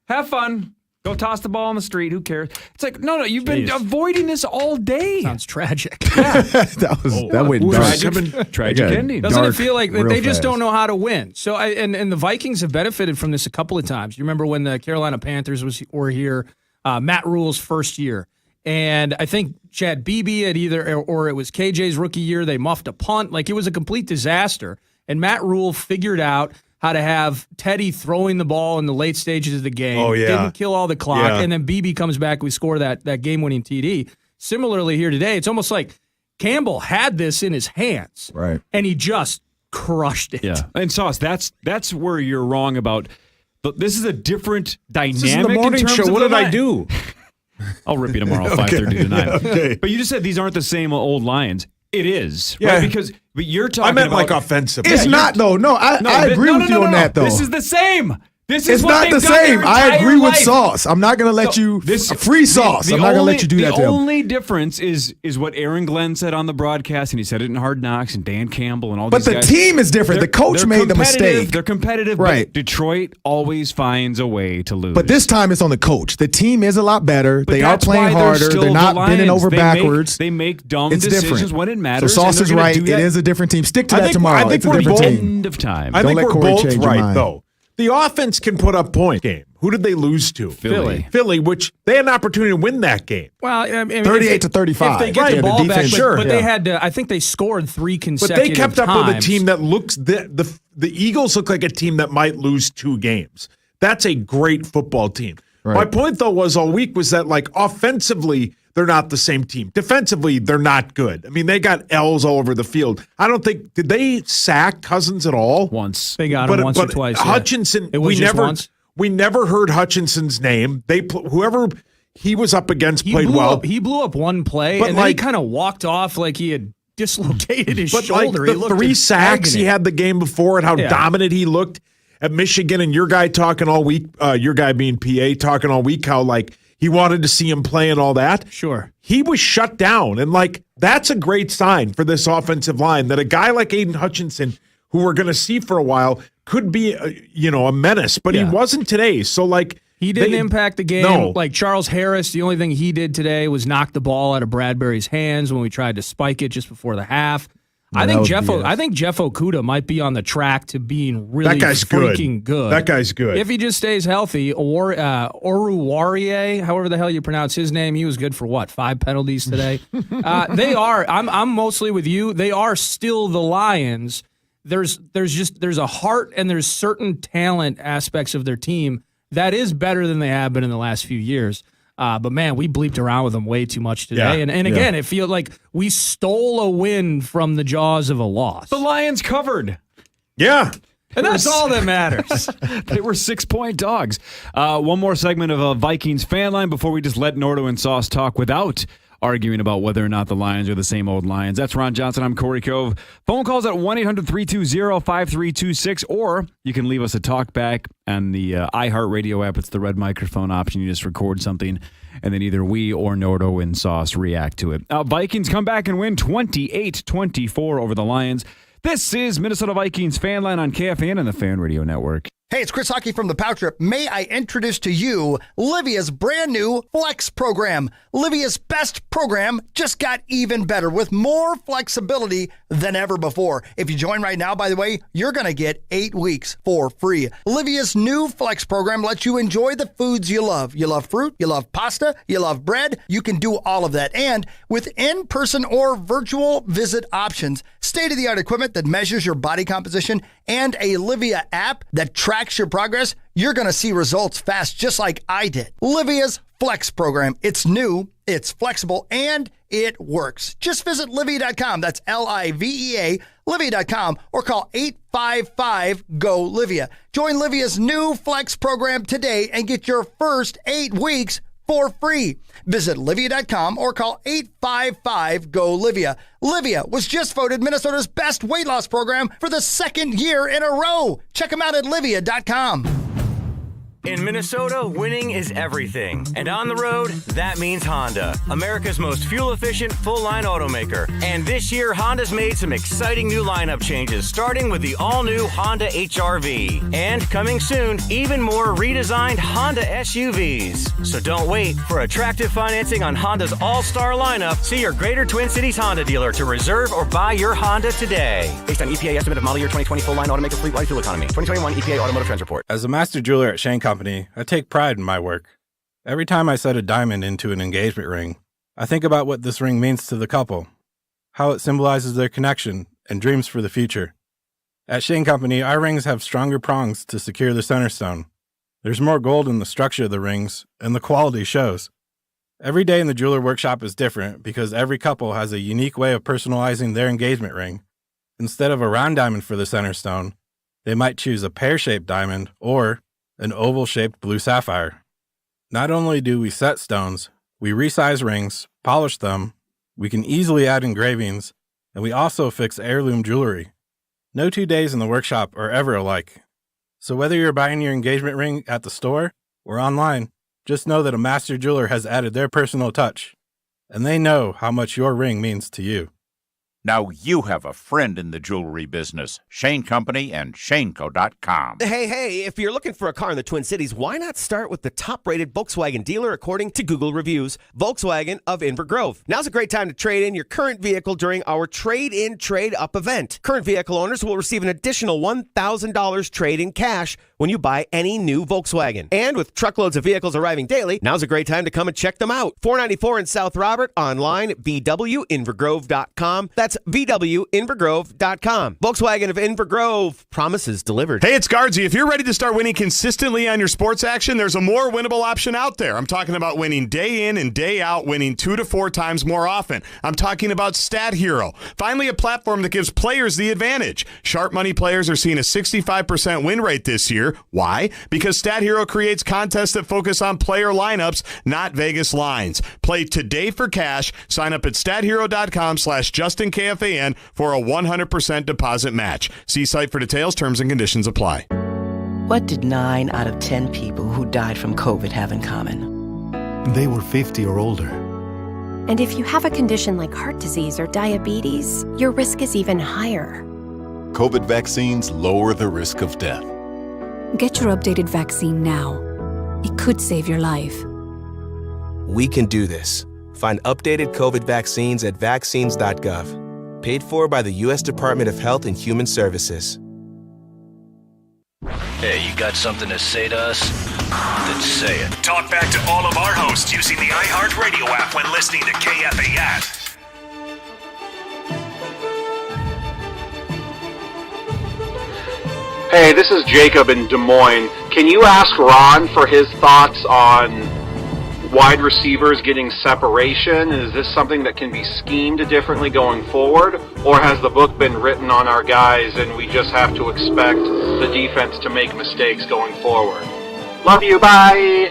have fun. Go toss the ball on the street. Who cares? It's like, no, you've been avoiding this all day. Sounds tragic. that went dark. Tragic ending. Doesn't it feel like they just don't know how to win? So, and the Vikings have benefited from this a couple of times. You remember when the Carolina Panthers were here, Matt Rule's first year, and I think Chad Beebe had or it was KJ's rookie year. They muffed a punt. Like it was a complete disaster. And Matt Rule figured out how to have Teddy throwing the ball in the late stages of the game. Oh, yeah. Didn't kill all the clock. Yeah. And then BB comes back. We score that game-winning TD. Similarly here today, it's almost like Campbell had this in his hands. Right. And he just crushed it. Yeah. And Sauce, that's where you're wrong about. But this is a different dynamic. This is the morning in terms show. of What the did I line. do? I'll rip you tomorrow, 5:30 to 9. Okay. But you just said these aren't the same old Lions. It is. Yeah. Right? But you're talking I meant about, like offensive. It's not, though. No, I agree with you on that, though. This is the same. This is It's what not they've the done their same. I entire agree with life. Sauce. I'm not going to let you free Sauce. I'm not going to let you do that to The him. only difference is what Aaron Glenn said on the broadcast, and he said it in Hard Knocks, and Dan Campbell and all But these the guys. team is different. The coach They're made the competitive. mistake. They're competitive, Right. But Detroit always finds a way to lose. But this time it's on the coach. The team is a lot better. But They are that's playing why they're harder. still They're the not bending Lions. over backwards. They make dumb It's decisions different. when it matters. So Sauce and is they're gonna right. do It that. is a different team. Stick to that I think tomorrow. we're It's a different both- team. End of time. I Don't think let we're Corey both change your right, mind. though. The offense can put up points. Game. Who did they lose to? Philly. Which they had an opportunity to win that game. Well, I mean, 38 to 35. If they get Right. the Yeah, the ball back, defense- but they yeah. had to. I think they scored 3 But consecutive they kept up with a times. team that looks the Eagles look like a team that might lose 2 games. That's a great football team. Right. My point though was all week was that like offensively they're not the same team. Defensively they're not good. I mean they got L's all over the field. I don't think did they sack Cousins at all? Once. They got him once or twice. Yeah. Hutchinson, It was just once. we never heard Hutchinson's name. Whoever he was up against played well. He blew up one play, But and then he like- kind of walked off like he had dislocated his But shoulder. like He the looked 3 in sacks he agony. had the game before and how Yeah. dominant he looked at Michigan, and your guy talking all week, your guy being PA talking all week how like he wanted to see him play and all that. Sure. He was shut down, and like that's a great sign for this offensive line that a guy like Aiden Hutchinson, who we're going to see for a while, could be a menace, but he wasn't today. So like He didn't impact the game. No. Like Charles Harris, the only thing he did today was knock the ball out of Bradbury's hands when we tried to spike it just before the half. I think Jeff Okudah might be on the track to being really That guy's good. freaking good. That guy's good. If he just stays healthy, Oruwariye, however the hell you pronounce his name, he was good for what, 5 penalties today? They are. I'm mostly with you. They are still the Lions. There's a heart and there's certain talent aspects of their team that is better than they have been in the last few years. But man, we bleeped around with them way too much today. Yeah. And again, it feels like we stole a win from the jaws of a loss. The Lions covered. Yeah. And that's all that matters. They were 6-point dogs. One more segment of Vikings Fan Line before we just let Nordo and Sauce talk without arguing about whether or not the Lions are the same old Lions. That's Ron Johnson. I'm Corey Cove. Phone calls at 1-800-320-5326, or you can leave us a talk back on the iHeartRadio app. It's the red microphone option. You just record something, and then either we or Nordo and Sauce react to it. Vikings come back and win 28-24 over the Lions. This is Minnesota Vikings Fan Line on KFAN and the Fan Radio Network. Hey, it's Chris Hockey from the Power Trip. May I introduce to you Livia's brand new Flex program. Livia's best program just got even better with more flexibility than ever before. If you join right now, by the way, you're going to get 8 weeks for free. Livia's new Flex program lets you enjoy the foods you love. You love fruit, you love pasta, you love bread. You can do all of that. And with in-person or virtual visit options, state-of-the-art equipment that measures your body composition, and a Livia app that tracks your progress, you're going to see results fast, just like I did. Livia's Flex program. It's new, it's flexible, and it works. Just visit Livia.com. That's Livea, Livia.com, or call 855-GO-LIVIA. Join Livia's new Flex program today and get your first 8 weeks for free. Visit Livia.com or call 855-GO-LIVIA. Livia was just voted Minnesota's best weight loss program for the 2nd year in a row. Check them out at Livia.com. In Minnesota, winning is everything. And on the road, that means Honda, America's most fuel-efficient, full-line automaker. And this year, Honda's made some exciting new lineup changes, starting with the all-new Honda HR-V. And coming soon, even more redesigned Honda SUVs. So don't wait. For attractive financing on Honda's all-star lineup, see your Greater Twin Cities Honda dealer to reserve or buy your Honda today. Based on EPA estimate of model year 2020 full-line automaker fleet-wide fuel economy. 2021 EPA Automotive Trends Report. As a master jeweler at Shane Company, I take pride in my work. Every time I set a diamond into an engagement ring, I think about what this ring means to the couple, how it symbolizes their connection and dreams for the future. At Shane Company, our rings have stronger prongs to secure the center stone. There's more gold in the structure of the rings, and the quality shows. Every day in the jeweler workshop is different because every couple has a unique way of personalizing their engagement ring. Instead of a round diamond for the center stone, they might choose a pear-shaped diamond or an oval-shaped blue sapphire. Not only do we set stones, we resize rings, polish them, we can easily add engravings, and we also fix heirloom jewelry. No 2 days in the workshop are ever alike. So whether you're buying your engagement ring at the store or online, just know that a master jeweler has added their personal touch, and they know how much your ring means to you. Now you have a friend in the jewelry business. Shane Company and ShaneCo.com. Hey, if you're looking for a car in the Twin Cities, why not start with the top-rated Volkswagen dealer according to Google reviews, Volkswagen of Inver Grove. Now's a great time to trade in your current vehicle during our Trade-In, Trade-Up event. Current vehicle owners will receive an additional $1,000 trade-in cash when you buy any new Volkswagen. And with truckloads of vehicles arriving daily, now's a great time to come and check them out. 494 in South Robert, online, VWInvergrove.com. That's VWInvergrove.com. Volkswagen of Inver Grove, promises delivered. Hey, it's Guardsy. If you're ready to start winning consistently on your sports action, there's a more winnable option out there. I'm talking about winning day in and day out, winning 2 to 4 times more often. I'm talking about Stat Hero. Finally, a platform that gives players the advantage. Sharp money players are seeing a 65% win rate this year. Why? Because Stat Hero creates contests that focus on player lineups, not Vegas lines. Play today for cash. Sign up at stathero.com/JustinKFAN for a 100% deposit match. See site for details. Terms and conditions apply. What did 9 out of 10 people who died from COVID have in common? They were 50 or older. And if you have a condition like heart disease or diabetes, your risk is even higher. COVID vaccines lower the risk of death. Get your updated vaccine now. It could save your life. We can do this. Find updated COVID vaccines at vaccines.gov. Paid for by the U.S. Department of Health and Human Services. Hey, you got something to say to us? Then say it. Talk back to all of our hosts using the iHeartRadio app when listening to KFAN. Hey, this is Jacob in Des Moines. Can you ask Ron for his thoughts on wide receivers getting separation? Is this something that can be schemed differently going forward? Or has the book been written on our guys and we just have to expect the defense to make mistakes going forward? Love you, bye!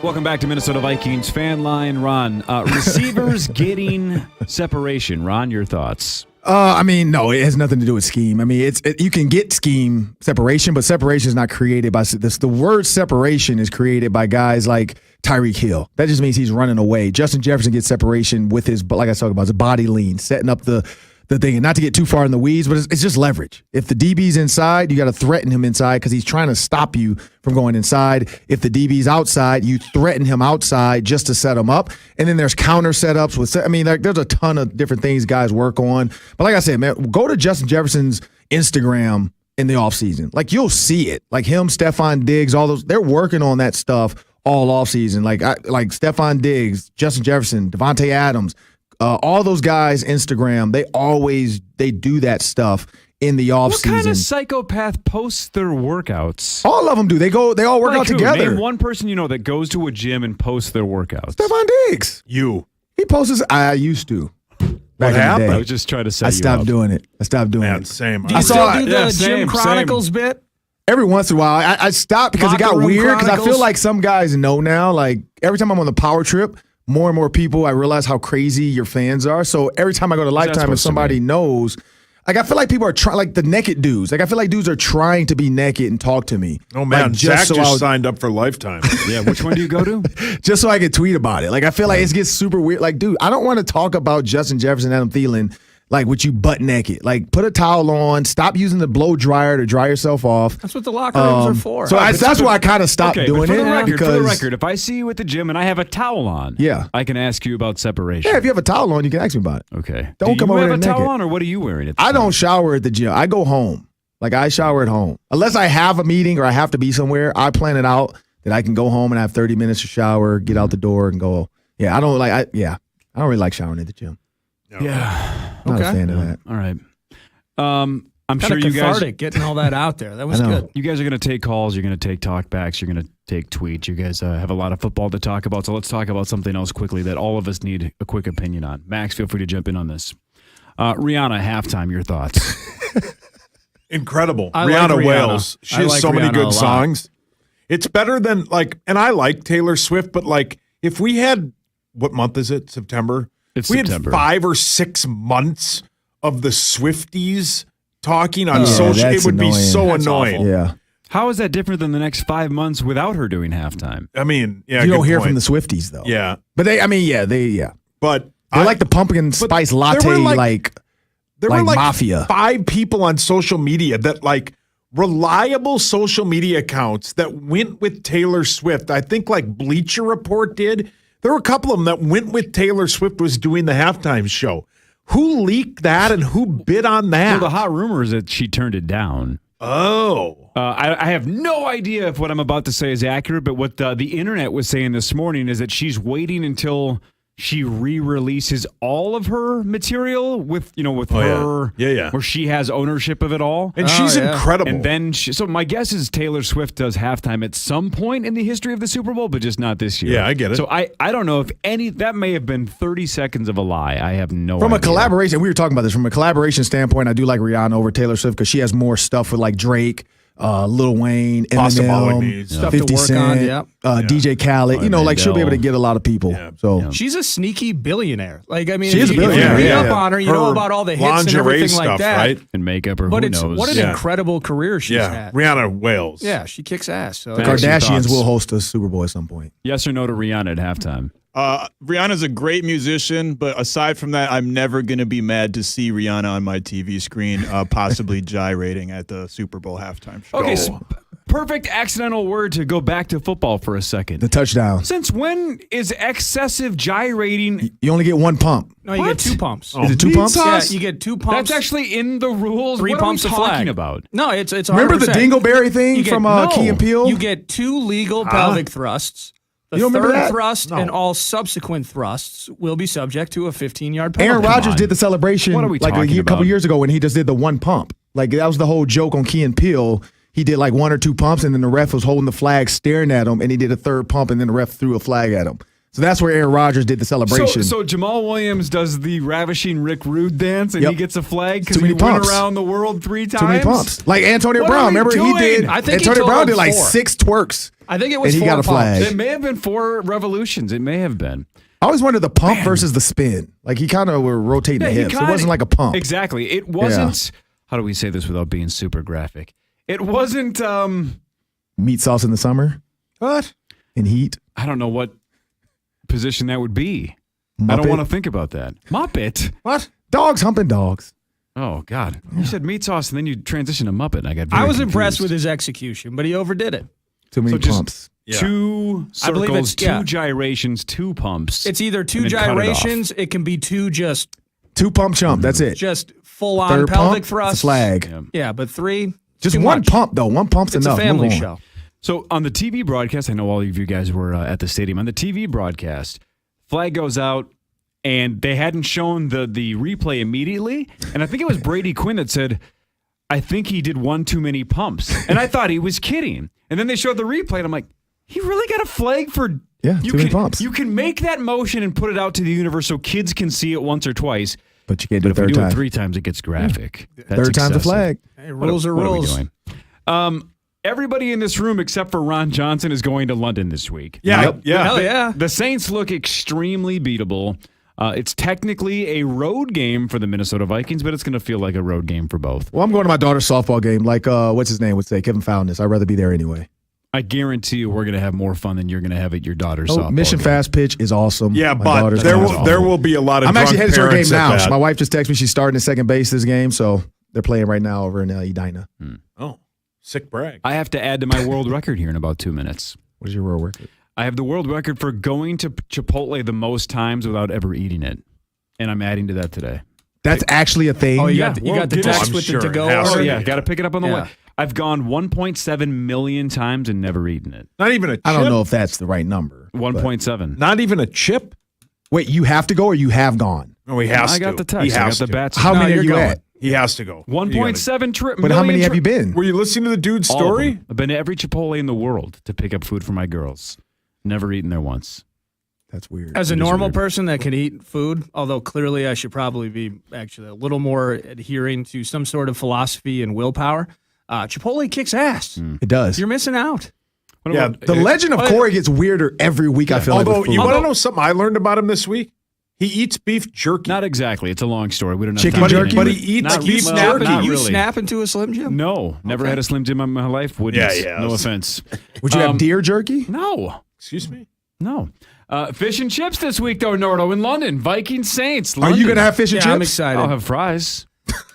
Welcome back to Minnesota Vikings Fan Line. Ron, receivers getting separation. Ron, your thoughts? No, it has nothing to do with scheme. You can get scheme separation, but separation is not created by this. The word separation is created by guys like Tyreek Hill. That just means he's running away. Justin Jefferson gets separation with his, like I talked about, his body lean, setting up the thing. And not to get too far in the weeds, but it's just leverage. If the DB's inside, you got to threaten him inside because he's trying to stop you from going inside. If the DB's outside, you threaten him outside just to set him up. And then there's counter setups with. There's a ton of different things guys work on. But like I said, man, go to Justin Jefferson's Instagram in the offseason. Like you'll see it. Like him, Stephon Diggs, all those. They're working on that stuff all offseason. Like Stephon Diggs, Justin Jefferson, Devontae Adams. All those guys, Instagram, they do that stuff in the offseason. What kind of psychopath posts their workouts? All of them do. They all work out together. Name one person you know that goes to a gym and posts their workouts. Stephon Diggs. You. He posts. I used to. What happened? I was just trying to set I stopped doing it. Same. Do you still do the Gym Chronicles bit? Every once in a while. I stopped because it got weird because I feel like some guys know now. Like every time I'm on the power trip, more and more people, I realize how crazy your fans are. So every time I go to Lifetime and somebody knows, like I feel like people are trying, like the naked dudes. Like I feel like dudes are trying to be naked and talk to me. Oh man, like, Zach just signed up for Lifetime. Yeah, which one do you go to? Just so I can tweet about it. Like I feel like it gets super weird. Like, dude, I don't want to talk about Justin Jefferson and Adam Thielen like with you butt naked. Like put a towel on. Stop using the blow dryer to dry yourself off. That's what the locker rooms are for. So that's why I kind of stopped doing it. For the record, if I see you at the gym and I have a towel on, I can ask you about separation. Yeah, if you have a towel on, you can ask me about it. Okay. Don't come over there naked. Do you have a towel on, or what are you wearing at the I time? don't shower at the gym. I go home. Like I shower at home. Unless I have a meeting or I have to be somewhere, I plan it out that I can go home and have 30 minutes to shower, get out the door and go. Yeah, I don't really like showering at the gym. Yeah. Not a fan of that. All right. I'm Kinda sure you guys cathartic getting all that out there. That was good. You guys are going to take calls. You're going to take talkbacks. You're going to take tweets. You guys have a lot of football to talk about. So let's talk about something else quickly that all of us need a quick opinion on. Max, feel free to jump in on this. Rihanna halftime. Your thoughts? Incredible. I like Rihanna Rihanna. Wails. She I has like so many Rihanna a good lot. songs. It's better than and I like Taylor Swift, but if we had, what month is it? September? It's we September. had 5 or 6 months of the Swifties talking on social. It would be so That's annoying. awful. Yeah. How is that different than the next 5 months without her doing halftime? I mean, yeah, You don't good hear point. from the Swifties though. Yeah. But they. But They're like the pumpkin spice latte, there were like mafia. 5 people on social media that reliable social media accounts that went with Taylor Swift. I think Bleacher Report did. There were a couple of them that went with Taylor Swift was doing the halftime show. Who leaked that and who bid on that? Well, the hot rumor is that she turned it down. Oh. I have no idea if what I'm about to say is accurate, but what the internet was saying this morning is that she's waiting until she re-releases all of her material with her, where she has ownership of it all. And she's incredible. And then, so my guess is Taylor Swift does halftime at some point in the history of the Super Bowl, but just not this year. Yeah, I get it. So I don't know if that may have been 30 seconds of a lie. I have no From idea. a collaboration, we were talking about this. From a collaboration standpoint, I do like Rihanna over Taylor Swift because she has more stuff with Drake, Lil Wayne, Eminem, Stuff 50 to work Cent, on, DJ Khaled. She'll be able to get a lot of people. So She's a sneaky billionaire. She is a billionaire. If you read Yeah. up on her, you know about all the hits and lingerie everything stuff, like that. right? And makeup or But who it's knows. what an incredible career she's had. Rihanna Wails. Yeah, she kicks ass. So the Kardashians will host a Super Bowl at some point. Yes or no to Rihanna at halftime? Rihanna's a great musician, but aside from that, I'm never going to be mad to see Rihanna on my TV screen, possibly gyrating at the Super Bowl halftime show. Okay, perfect accidental word to go back to football for a second. The touchdown. Since when is excessive gyrating? You only get 1 pump. No, you get 2 pumps. Is it 2 pumps? Yeah, you get 2 pumps. That's actually in the rules. 3 what pumps are we of flag. talking about? No, it's 100%. Remember the Dingleberry thing You get- from Key and Peele? You get 2 legal pelvic thrusts. The You don't remember third that? thrust No. and all subsequent thrusts will be subject to a 15-yard penalty. Aaron Rodgers did the celebration What are we like a talking couple about? years ago when he just did the 1 pump. Like that was the whole joke on Key and Peele. He did 1 or 2 pumps, and then the ref was holding the flag, staring at him, and he did a 3rd pump, and then the ref threw a flag at him. So that's where Aaron Rodgers did the celebration. So Jamal Williams does the ravishing Rick Rude dance, and he gets a flag because Too he many went pumps. around the world 3 times? Too many pumps. Like Antonio What Brown. are we Remember doing? he did. I think he Antonio Brown totaled did 4. 6 twerks. I think it was and he 4 got a flag. It may have been 4 revolutions. It may have been. I always wondered the pump versus the spin. Like he kind of were rotating the he hips. It kinda- wasn't like a pump. Exactly. It wasn't. How do we say this without being super graphic? It wasn't. Meat sauce in the summer. What? In heat. I don't know what position that would be. I Muppet? don't want to think about that. Muppet. What? Dogs humping dogs. Oh God! You said meat sauce, and then you transitioned to Muppet. And I got. I very was impressed confused. with his execution, but he overdid it. Too many So just pumps. 2 I believe circles, it's- yeah. 2 gyrations, 2 pumps. It's either 2 and then cut it off. gyrations, it can be 2 just 2 pump chump. That's it. just full on 3rd pelvic pump, it's a thrust. flag. Yeah, but 3 Just too 1 much. pump though. 1 pump's It's enough. a family Move on. show. So on the TV broadcast, I know all of you guys were at the stadium. On the TV broadcast, flag goes out, and they hadn't shown the replay immediately. And I think it was Brady Quinn that said, I think he did 1 too many pumps. And I thought he was kidding. And then they showed the replay, and I'm like, he really got a flag for... Yeah, too many pumps. You can make that motion and put it out to the universe so kids can see it once or twice. But you can't do But it if we 3rd do time. it 3 times, it gets graphic. That's 3rd time's a excessive. flag. Hey, rules are What rules. we doing? Everybody in this room except for Ron Johnson is going to London this week. Yeah, Hell yeah. The Saints look extremely beatable. It's technically a road game for the Minnesota Vikings, but it's going to feel like a road game for both. Well, I'm going to my daughter's softball game. Like, what's his name would say? Kevin Fountas. I'd rather be there anyway. I guarantee you we're going to have more fun than you're going to have at your daughter's softball Mission game. Fast Pitch is awesome. Yeah, My but daughter's there playing will there will be a lot of I'm actually headed to her game parents at now. that. My wife just texted me she's starting at second base this game, so they're playing right now over in Edina. Oh, sick brag. I have to add to my world record here in about 2 minutes. What is your world record? I have the world record for going to Chipotle the most times without ever eating it. And I'm adding to that today. That's actually a thing. Oh, you got the text with the to-go has order? to be. Yeah, got to pick it up on the Yeah. way. I've gone 1.7 million times and never eaten it. Not even a chip? I don't know if that's the right number. 1.7. Not even a chip? Wait, you have to go or you have gone? No, he has to. I got the text. He I got has the to. bats. How No, many are you're you going. at? He has to go. 1.7 trip. But how many have you been? Were you listening to the dude's All story? of them. I've been to every Chipotle in the world to pick up food for my girls. Never eaten there once. That's weird. As a normal person that can eat food, although clearly I should probably be actually a little more adhering to some sort of philosophy and willpower, Chipotle kicks ass. It does. You're missing out. Yeah, the legend of Corey gets weirder every week, I feel like. Although, with food. you want to know something I learned about him this week? He eats beef jerky. Not exactly. It's a long story. We don't have Chicken time to jerky? get But into he it. eats Not- beef well, jerky. not You really. snap into a Slim Jim? No, never had a Slim Jim in my life. Wouldn't. Yeah, he has. No offense. Would you have deer jerky? No. Excuse me? No. Fish and chips this week, though, Nordo, in London. Vikings Saints. Are London. you going to have fish and Yeah, I'm chips? excited. I'll have fries.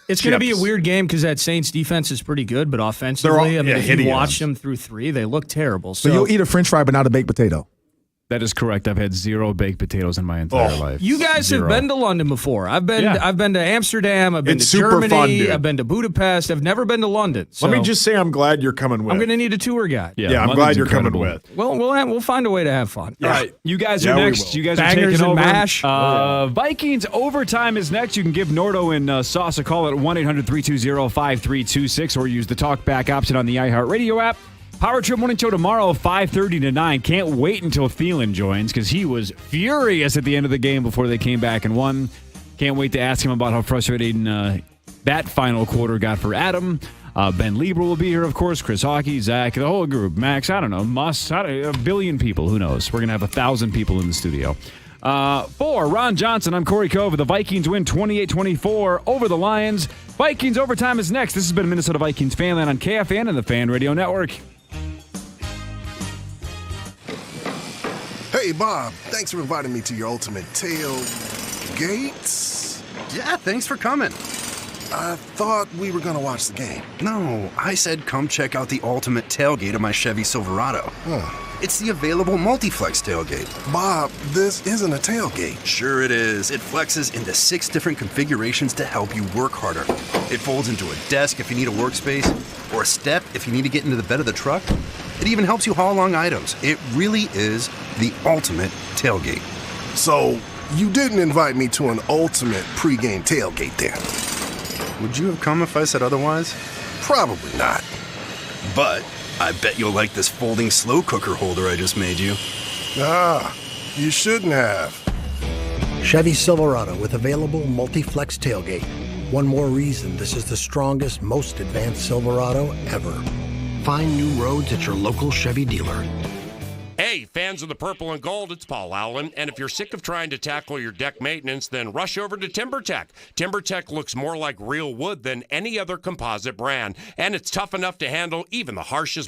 It's going to be a Chips. weird game because that Saints defense is pretty good, but offensively, all- I mean, yeah, if you hideous. watch them through 3, they look terrible. So you'll eat a French fry, but not a baked potato. That is correct. I've had 0 baked potatoes in my entire life. You guys Zero. have been to London before. I've been. Yeah. I've been to Amsterdam. I've been It's to super Germany. fun, dude. I've been to Budapest. I've never been to London. So Let me just say I'm glad you're coming with. I'm going to need a tour guide. Yeah, I'm London's glad you're incredible. coming with. Well, we'll find a way to have fun. All right, you guys Yeah, are we next. will. You guys Bangers are taking and over. mash. Vikings overtime is next. You can give Nordo and Sauce a call at 1-800-320-5326 or use the talkback option on the iHeartRadio app. Power Trip Morning Show tomorrow, 5:30 to 9. Can't wait until Thielen joins because he was furious at the end of the game before they came back and won. Can't wait to ask him about how frustrating that final quarter got for Adam. Ben Lieber will be here, of course. Chris Hockey, Zach, the whole group. Max, I don't know. A billion people. Who knows? We're going to have 1,000 people in the studio. For Ron Johnson, I'm Corey Cove. The Vikings win 28-24 over the Lions. Vikings overtime is next. This has been Minnesota Vikings Fan Line on KFN and the Fan Radio Network. Hey, Bob, thanks for inviting me to your ultimate tailgates. Yeah, thanks for coming. I thought we were going to watch the game. No, I said come check out the ultimate tailgate of my Chevy Silverado. It's the available multi-flex tailgate. Bob, this isn't a tailgate. Sure it is. It flexes into 6 different configurations to help you work harder. It folds into a desk if you need a workspace, or a step if you need to get into the bed of the truck. It even helps you haul long items. It really is the ultimate tailgate. So, you didn't invite me to an ultimate pregame tailgate then? Would you have come if I said otherwise? Probably not. But I bet you'll like this folding slow cooker holder I just made you. Ah, you shouldn't have. Chevy Silverado with available multi-flex tailgate. One more reason this is the strongest, most advanced Silverado ever. Find new roads at your local Chevy dealer. Hey, fans of the purple and gold, it's Paul Allen. And if you're sick of trying to tackle your deck maintenance, then rush over to TimberTech. TimberTech looks more like real wood than any other composite brand, and it's tough enough to handle even the harshest